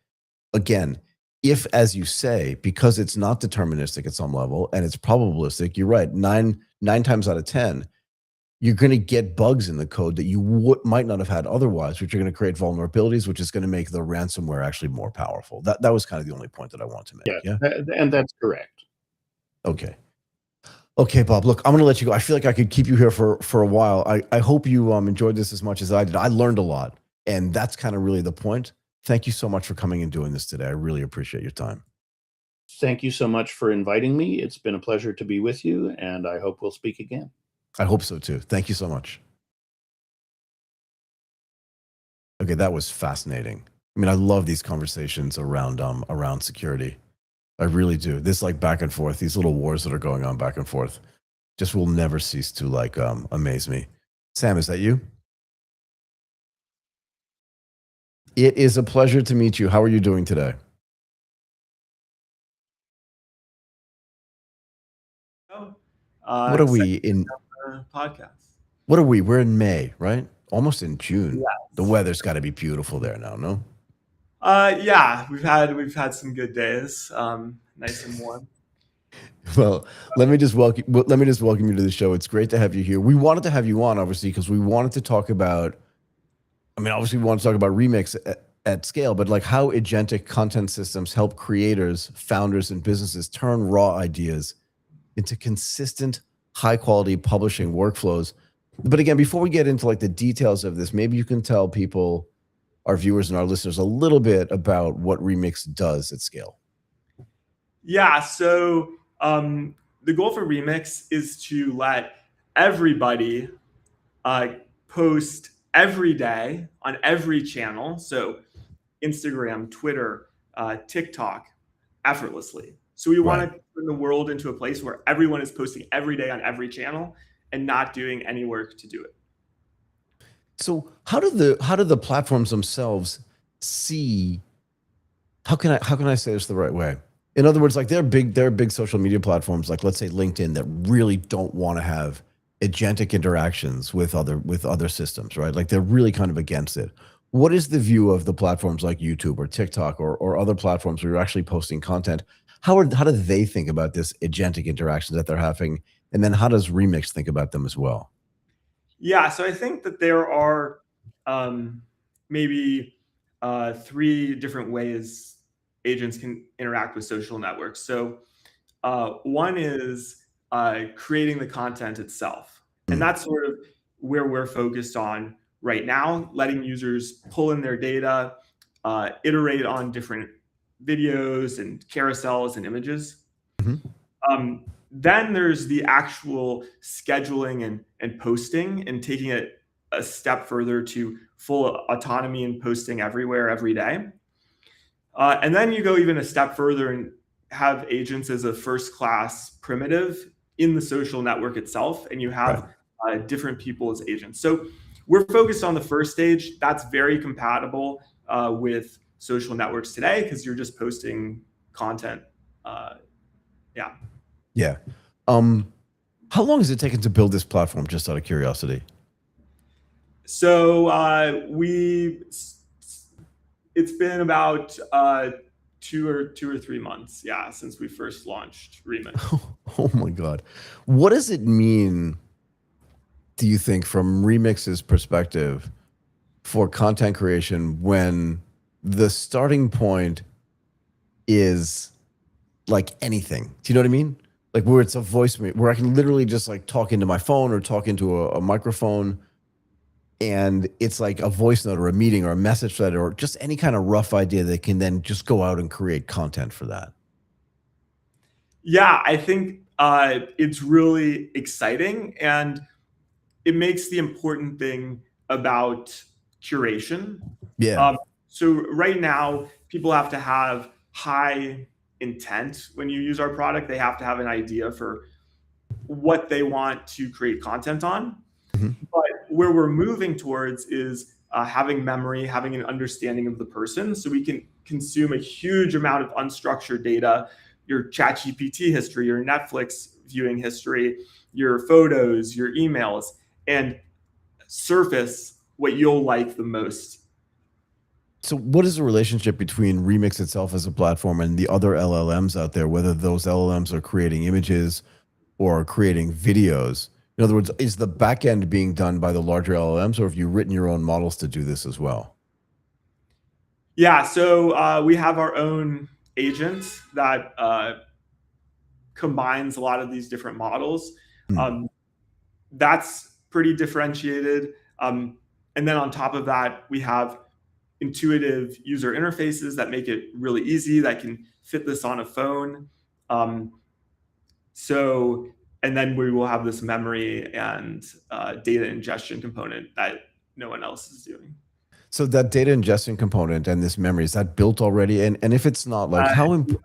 again, if, as you say, because it's not deterministic at some level and it's probabilistic, you're right, nine times out of 10, you're going to get bugs in the code that you might not have had otherwise, which are going to create vulnerabilities, which is going to make the ransomware actually more powerful. That was kind of the only point that I want to make. Yeah. And that's correct. Okay, Bob, look, I'm going to let you go. I feel like I could keep you here for a while. I hope you enjoyed this as much as I did. I learned a lot, and that's kind of really the point. Thank you so much for coming and doing this today. I really appreciate your time. Thank you so much for inviting me. It's been a pleasure to be with you, and I hope we'll speak again. I hope so too. Thank you so much. Okay, that was fascinating. I mean, I love these conversations around security. I really do. This like back and forth, these little wars that are going on back and forth, just will never cease to like amaze me. Sam, is that you? It is a pleasure to meet you. How are you doing today? What are we in? Podcast. What are we? We're in May, right? Almost in June. Yes. The weather's got to be beautiful there now, no? Yeah, we've had some good days. Nice and warm. Well, let me just welcome you to the show. It's great to have you here. We wanted to have you on, obviously, because we wanted to talk about. I mean, obviously, we want to talk about Remix at scale, but like how agentic content systems help creators, founders, and businesses turn raw ideas into consistent, high-quality publishing workflows. But again, before we get into like the details of this, maybe you can tell people, our viewers and our listeners, a little bit about what Remix does at scale. Yeah, so the goal for Remix is to let everybody post every day on every channel. So Instagram, Twitter, TikTok, effortlessly. So we want to turn the world into a place where everyone is posting every day on every channel and not doing any work to do it. So how do the platforms themselves see? How can I say this the right way? In other words, like there are big social media platforms, like let's say LinkedIn, that really don't want to have agentic interactions with other systems, right? Like they're really kind of against it. What is the view of the platforms like YouTube or TikTok or other platforms where you're actually posting content? How do they think about this agentic interactions that they're having? And then how does Remix think about them as well? Yeah, so I think that there are maybe 3 different ways agents can interact with social networks. So one is creating the content itself. And that's sort of where we're focused on right now, letting users pull in their data, iterate on different videos and carousels and images. Then there's the actual scheduling and posting and taking it a step further to full autonomy and posting everywhere, every day. And then you go even a step further and have agents as a first-class primitive in the social network itself, and you have different people as agents. So we're focused on the first stage. That's very compatible with social networks today because you're just posting content. Yeah. How long has it taken to build this platform, just out of curiosity? So it's been about 2 or 3 months, since we first launched Remix. Oh my God. What does it mean, do you think, from Remix's perspective for content creation when the starting point is like anything? Do you know what I mean? Like where it's a voice, where I can literally just like talk into my phone or talk into a microphone, and it's like a voice note or a meeting or a message thread or just any kind of rough idea that can then just go out and create content for that. Yeah, I think it's really exciting, and it makes the important thing about curation. Yeah. So right now, people have to have high intent when you use our product. They have to have an idea for what they want to create content on. But where we're moving towards is having memory, having an understanding of the person, so we can consume a huge amount of unstructured data, your ChatGPT history, your Netflix viewing history, your photos, your emails, and surface what you'll like the most. So what is the relationship between Remix itself as a platform and the other LLMs out there, whether those LLMs are creating images or creating videos? In other words, is the back end being done by the larger LLMs, or have you written your own models to do this as well? Yeah, so we have our own agent that combines a lot of these different models. That's pretty differentiated. And then on top of that, we have intuitive user interfaces that make it really easy, that can fit this on a phone. And then we will have this memory and data ingestion component that no one else is doing. So that data ingestion component and this memory, is that built already? And if it's not, like how important?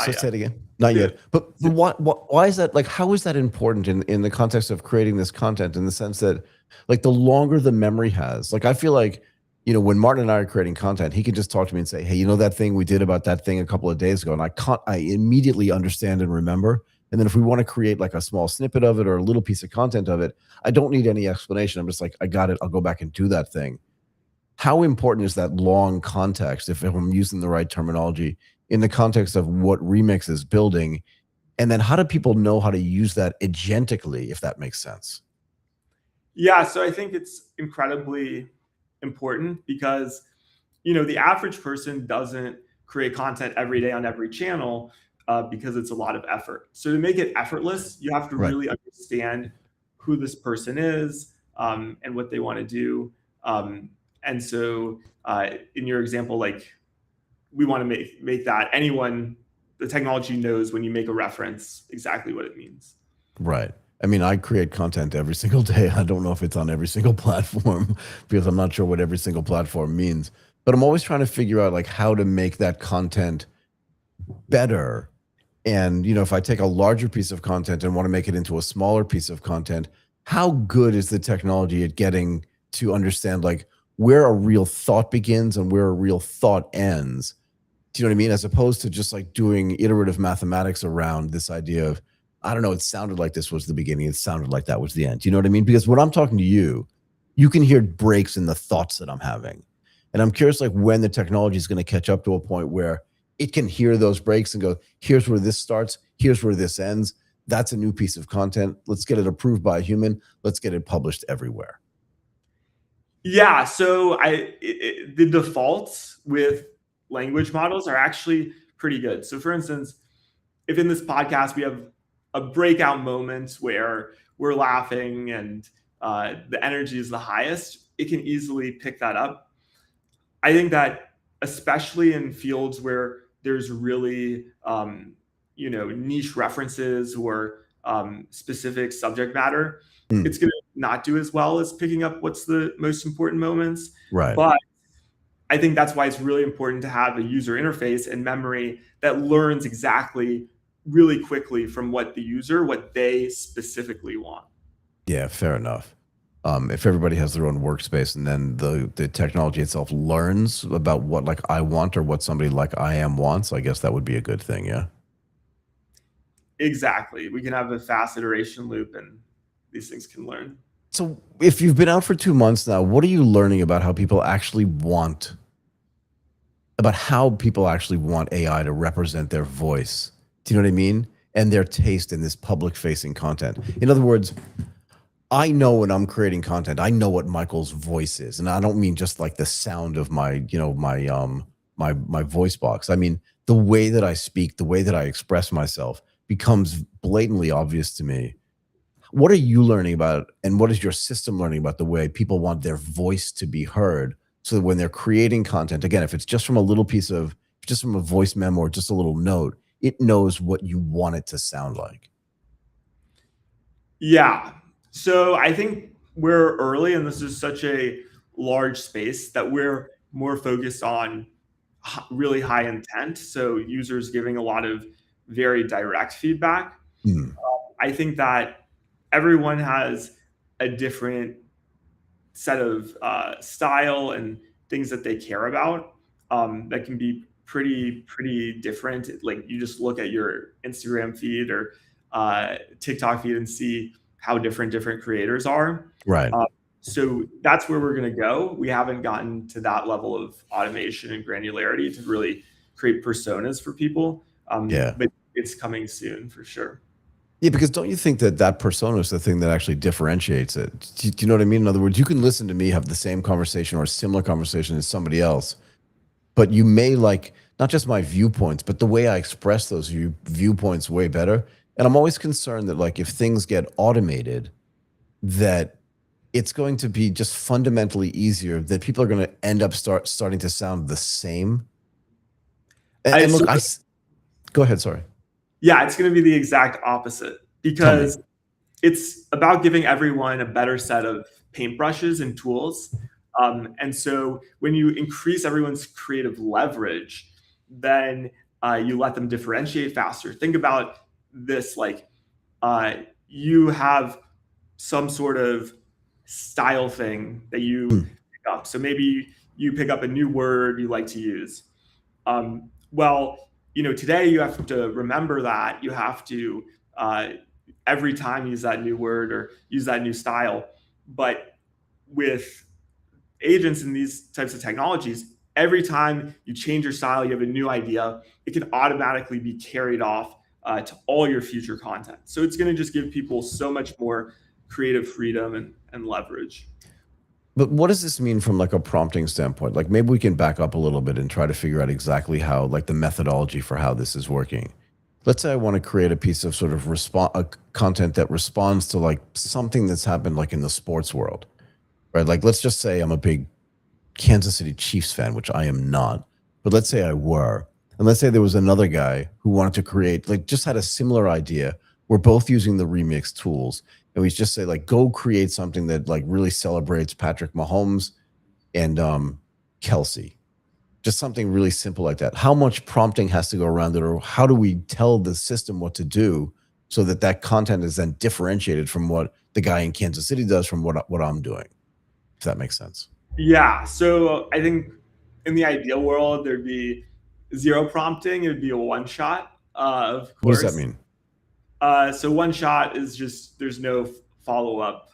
So say it again. Not yet. But why is that? Like, how is that important in the context of creating this content, in the sense that, like, the longer the memory has, like, I feel like, you know, when Martin and I are creating content, he can just talk to me and say, hey, you know that thing we did about that thing a couple of days ago, and I immediately understand and remember. And then if we want to create like a small snippet of it or a little piece of content of it, I don't need any explanation. I'm just like, I got it. I'll go back and do that thing. How important is that long context, if I'm using the right terminology, in the context of what Remix is building? And then how do people know how to use that agentically, if that makes sense? Yeah, so I think it's incredibly important because, you know, the average person doesn't create content every day on every channel because it's a lot of effort. So to make it effortless, you have to really understand who this person is and what they want to do. And so in your example, like, we want to make that the technology knows when you make a reference exactly what it means. Right. I mean, I create content every single day. I don't know if it's on every single platform because I'm not sure what every single platform means. But I'm always trying to figure out like how to make that content better And, if I take a larger piece of content and want to make it into a smaller piece of content, how good is the technology at getting to understand like where a real thought begins and where a real thought ends? Do you know what I mean? As opposed to just like doing iterative mathematics around this idea of, I don't know, it sounded like this was the beginning. It sounded like that was the end. Do you know what I mean? Because when I'm talking to you, you can hear breaks in the thoughts that I'm having. And I'm curious like when the technology is going to catch up to a point where it can hear those breaks and go, here's where this starts, here's where this ends. That's a new piece of content. Let's get it approved by a human. Let's get it published everywhere. Yeah, so the defaults with language models are actually pretty good. So for instance, if in this podcast we have a breakout moment where we're laughing and the energy is the highest, it can easily pick that up. I think that especially in fields where there's really niche references or specific subject matter, it's going to not do as well as picking up what's the most important moments. Right. But I think that's why it's really important to have a user interface and memory that learns exactly really quickly from what they specifically want. Yeah, fair enough. If everybody has their own workspace and then the technology itself learns about what like I want or what somebody like I am wants, I guess that would be a good thing. Yeah. Exactly. We can have a fast iteration loop and these things can learn. So if you've been out for 2 months now, what are you learning about how people actually want AI to represent their voice? Do you know what I mean? And their taste in this public facing content. In other words, I know when I'm creating content, I know what Michael's voice is. And I don't mean just like the sound of my voice box. I mean, the way that I speak, the way that I express myself becomes blatantly obvious to me. What are you learning about, and what is your system learning about the way people want their voice to be heard, so that when they're creating content, again, if it's just from a voice memo or just a little note, it knows what you want it to sound like? Yeah. So I think we're early, and this is such a large space that we're more focused on really high intent. So users giving a lot of very direct feedback. I think that everyone has a different set of style and things that they care about that can be pretty different. Like you just look at your Instagram feed or TikTok feed and see how different creators are. Right. So that's where we're going to go. We haven't gotten to that level of automation and granularity to really create personas for people. But it's coming soon for sure. Yeah, because don't you think that persona is the thing that actually differentiates it? Do you know what I mean? In other words, you can listen to me have the same conversation or a similar conversation as somebody else, but you may like not just my viewpoints, but the way I express those viewpoints way better. And I'm always concerned that like if things get automated, that it's going to be just fundamentally easier, that people are going to end up starting to sound the same. And look, go ahead, sorry. Yeah, it's going to be the exact opposite, because it's about giving everyone a better set of paintbrushes and tools. And so when you increase everyone's creative leverage, then you let them differentiate faster. Think about this, like you have some sort of style thing that you pick up. So maybe you pick up a new word you like to use. Today you have to remember that you have to every time use that new word or use that new style. But with agents and these types of technologies, every time you change your style, you have a new idea, it can automatically be carried off to all your future content. So it's going to just give people so much more creative freedom and leverage. But what does this mean from like a prompting standpoint? Like maybe we can back up a little bit and try to figure out exactly how, like the methodology for how this is working. Let's say I want to create a piece of sort of content that responds to like something that's happened like in the sports world, right? Like let's just say I'm a big Kansas City Chiefs fan, which I am not, but let's say I were. And let's say there was another guy who wanted to create, like just had a similar idea. We're both using the remix tools. And we just say like, go create something that like really celebrates Patrick Mahomes and Kelsey. Just something really simple like that. How much prompting has to go around it, or how do we tell the system what to do so that that content is then differentiated from what the guy in Kansas City does from what I'm doing? If that makes sense. Yeah. So I think in the ideal world, there'd be zero prompting. It would be a one shot. Of course. What does that mean? So one shot is just, there's no follow up.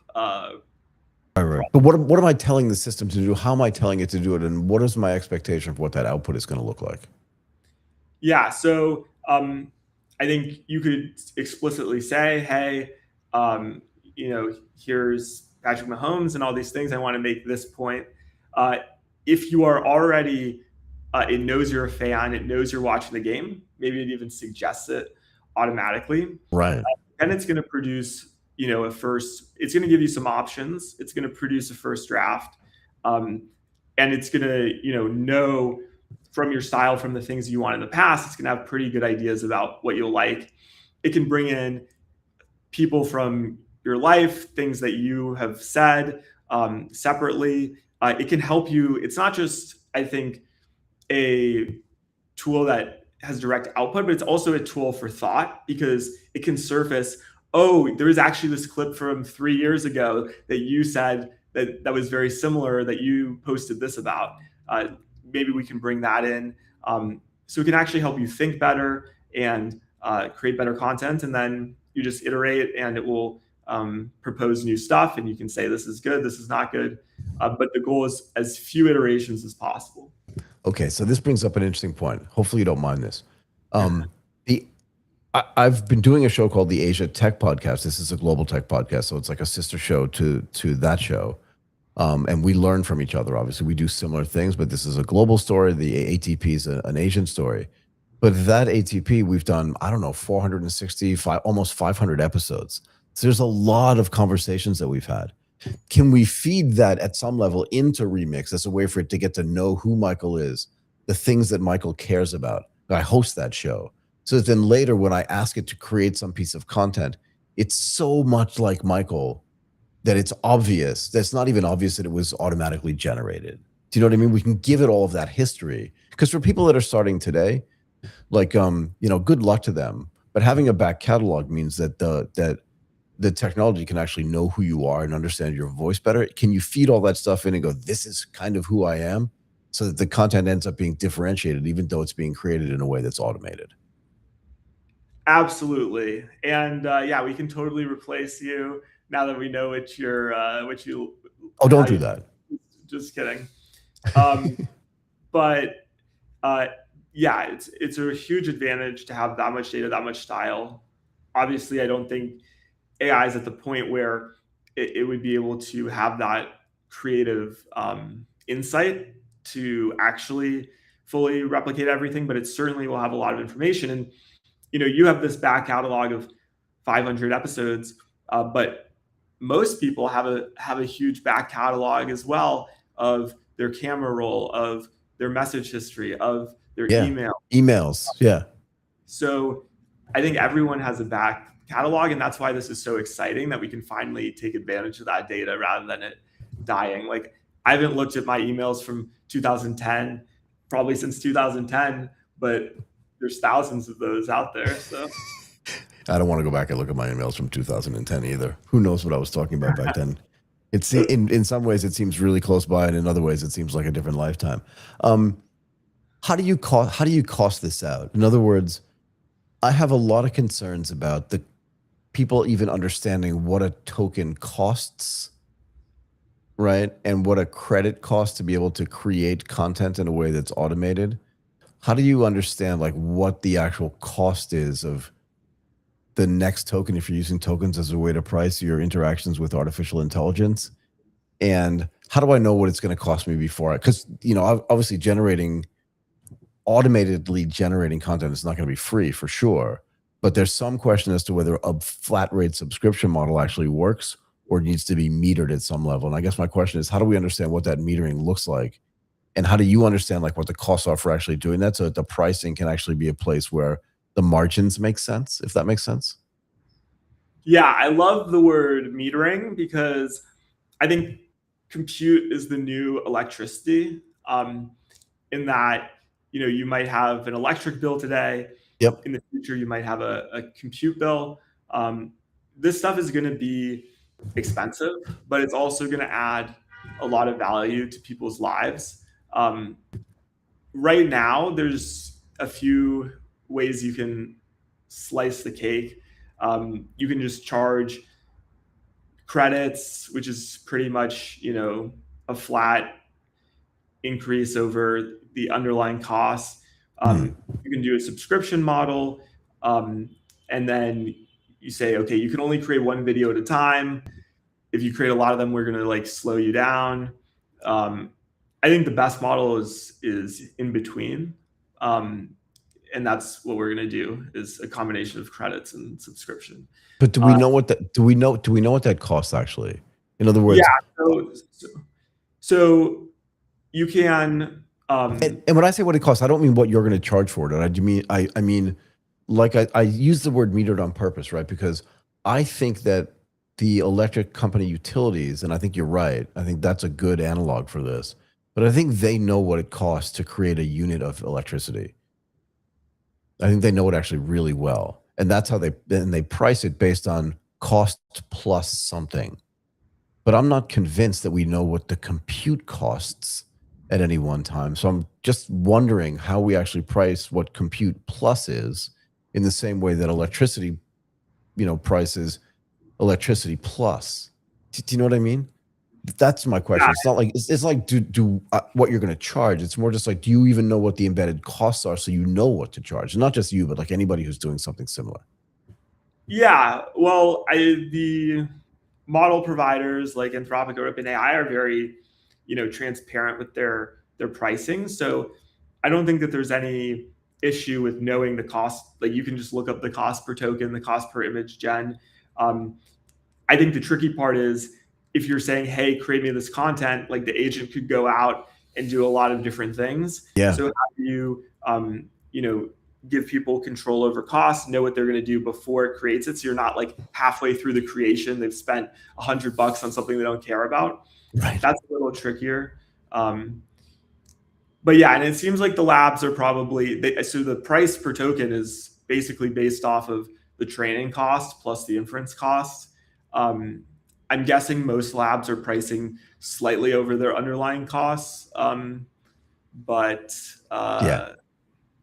Right. But what am I telling the system to do? How am I telling it to do it? And what is my expectation of what that output is going to look like? Yeah. So I think you could explicitly say, hey, here's Patrick Mahomes and all these things. I want to make this point. If you are already, it knows you're a fan, it knows you're watching the game, maybe it even suggests it automatically. Right. And it's going to produce, it's going to give you some options. It's going to produce a first draft. And it's going to, know from your style, from the things you want in the past, it's going to have pretty good ideas about what you'll like. It can bring in people from your life, things that you have said separately. It can help you. It's not just, I think, a tool that has direct output, but it's also a tool for thought, because it can surface, oh, there was actually this clip from 3 years ago that you said that was very similar, that you posted this about. Maybe we can bring that in. So it can actually help you think better and create better content. And then you just iterate and it will propose new stuff. And you can say, this is good, this is not good. But the goal is as few iterations as possible. Okay, so this brings up an interesting point. Hopefully you don't mind this. I've been doing a show called the Asia Tech Podcast. This is a global tech podcast, so it's like a sister show to that show. And we learn from each other. Obviously, we do similar things, but this is a global story. The ATP is an Asian story. But that ATP, we've done, 465, almost 500 episodes. So there's a lot of conversations that we've had. Can we feed that at some level into Remix as a way for it to get to know who Michael is, the things that Michael cares about? I host that show. So that then later when I ask it to create some piece of content, it's so much like Michael that it's obvious. That's not even obvious that it was automatically generated. Do you know what I mean? We can give it all of that history. Because for people that are starting today, like, good luck to them. But having a back catalog means that the technology can actually know who you are and understand your voice better. Can you feed all that stuff in and go, this is kind of who I am, so that the content ends up being differentiated, even though it's being created in a way that's automated? Absolutely. And we can totally replace you now that we know what you. Oh, don't do that. Just kidding. But it's a huge advantage to have that much data, that much style. Obviously, I don't think AI is at the point where it would be able to have that creative insight to actually fully replicate everything, but it certainly will have a lot of information. And you have this back catalog of 500 episodes, but most people have a huge back catalog as well of their camera roll, of their message history, of their emails. Yeah. So I think everyone has a back catalog, and that's why this is so exciting, that we can finally take advantage of that data rather than it dying. Like, I haven't looked at my emails from 2010, probably since 2010, but there's thousands of those out there. So I don't want to go back and look at my emails from 2010 either. Who knows what I was talking about back then? It's in some ways it seems really close by, and in other ways it seems like a different lifetime. How do you cost this out? In other words, I have a lot of concerns about the people even understanding what a token costs, right? And what a credit costs to be able to create content in a way that's automated. How do you understand like what the actual cost is of the next token if you're using tokens as a way to price your interactions with artificial intelligence? And how do I know what it's going to cost me before because obviously automatedly generating content is not going to be free for sure, but there's some question as to whether a flat rate subscription model actually works or needs to be metered at some level. And I guess my question is, how do we understand what that metering looks like? And how do you understand like what the costs are for actually doing that so that the pricing can actually be a place where the margins make sense, if that makes sense? Yeah, I love the word metering because I think compute is the new electricity. in that, you might have an electric bill today. Yep. In the future, you might have a compute bill. This stuff is going to be expensive, but it's also going to add a lot of value to people's lives. Right now, there's a few ways you can slice the cake. You can just charge credits, which is pretty much, a flat increase over the underlying costs. You can do a subscription model, and then you say, okay, you can only create one video at a time. If you create a lot of them, we're going to like slow you down. I think the best model is in between. And that's what we're going to do, is a combination of credits and subscription. But do we know what that, do we know what that costs actually? In other words, so you can, and when I say what it costs, I don't mean what you're going to charge for it. I mean, like I use the word metered on purpose, right? Because I think that the electric company utilities, and I think you're right, I think that's a good analog for this, but I think they know what it costs to create a unit of electricity. I think they know it actually really well. And that's how they price it based on cost plus something. But I'm not convinced that we know what the compute costs at any one time. So I'm just wondering how we actually price what compute plus is, in the same way that electricity, prices electricity plus. Do you know what I mean? That's my question. It's not like it's like do what you're going to charge. It's more just like, do you even know what the embedded costs are, so you know what to charge? Not just you, but like anybody who's doing something similar. Yeah, well, the model providers like Anthropic or OpenAI are very, transparent with their pricing. So I don't think that there's any issue with knowing the cost. Like, you can just look up the cost per token, the cost per image gen. I think the tricky part is, if you're saying, hey, create me this content, like the agent could go out and do a lot of different things. Yeah. So how do you, give people control over costs, know what they're going to do before it creates it, so you're not like halfway through the creation, they've spent $100 on something they don't care about. Right. That's a little trickier. But yeah, and it seems like the labs are probably, so the price per token is basically based off of the training cost plus the inference cost. I'm guessing most labs are pricing slightly over their underlying costs. But yeah,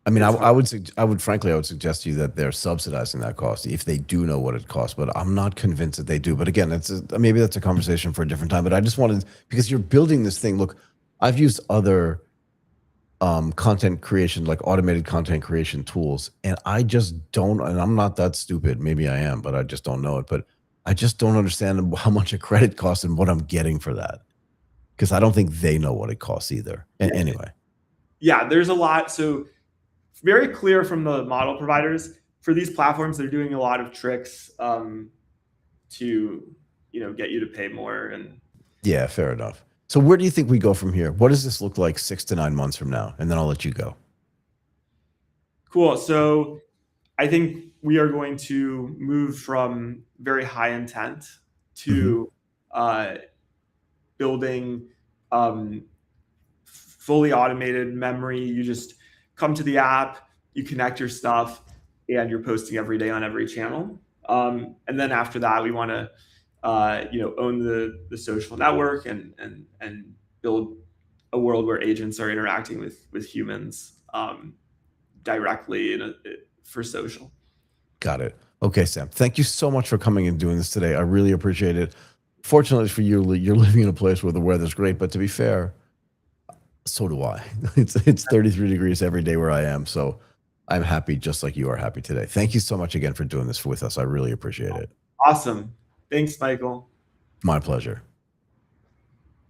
I mean, I would suggest to you that they're subsidizing that cost if they do know what it costs, but I'm not convinced that they do. But again, maybe that's a conversation for a different time. But I just wanted, because you're building this thing. Look, I've used other content creation, like automated content creation tools, and I just don't, and I'm not that stupid. Maybe I am, but I just don't know it. But I just don't understand how much a credit costs and what I'm getting for that, because I don't think they know what it costs either. And anyway. Yeah, there's a lot. So very clear from the model providers, for these platforms, they're doing a lot of tricks to get you to pay more. And yeah, fair enough. So where do you think we go from here? What does this look like 6 to 9 months from now? And then I'll let you go. Cool. So I think we are going to move from very high intent to building fully automated memory. You just come to the app, you connect your stuff, and you're posting every day on every channel. And then after that, we want to own the social network and build a world where agents are interacting with humans directly for social. Got it. Okay, Sam, thank you so much for coming and doing this today. I really appreciate it. Fortunately for you, you're living in a place where the weather's great, but to be fair, so do I. It's 33 degrees every day where I am, so I'm happy just like you are happy today. Thank you so much again for doing this with us. I really appreciate it. Awesome. Thanks, Michael. My pleasure.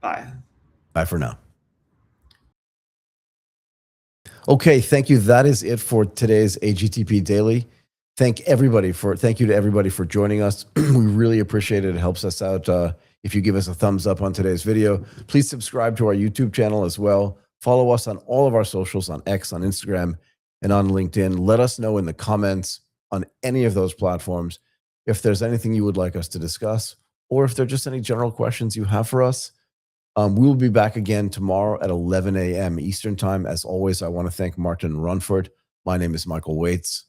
Bye. Bye for now. Okay, thank you. That is it for today's AGTP Daily. Thank you to everybody for joining us. We really appreciate it. It helps us out. If you give us a thumbs up on today's video, please subscribe to our YouTube channel as well. Follow us on all of our socials, on X, on Instagram, and on LinkedIn. Let us know in the comments on any of those platforms if there's anything you would like us to discuss, or if there are just any general questions you have for us. We will be back again tomorrow at 11 a.m. Eastern time. As always, I want to thank Martin Runford. My name is Michael Waits.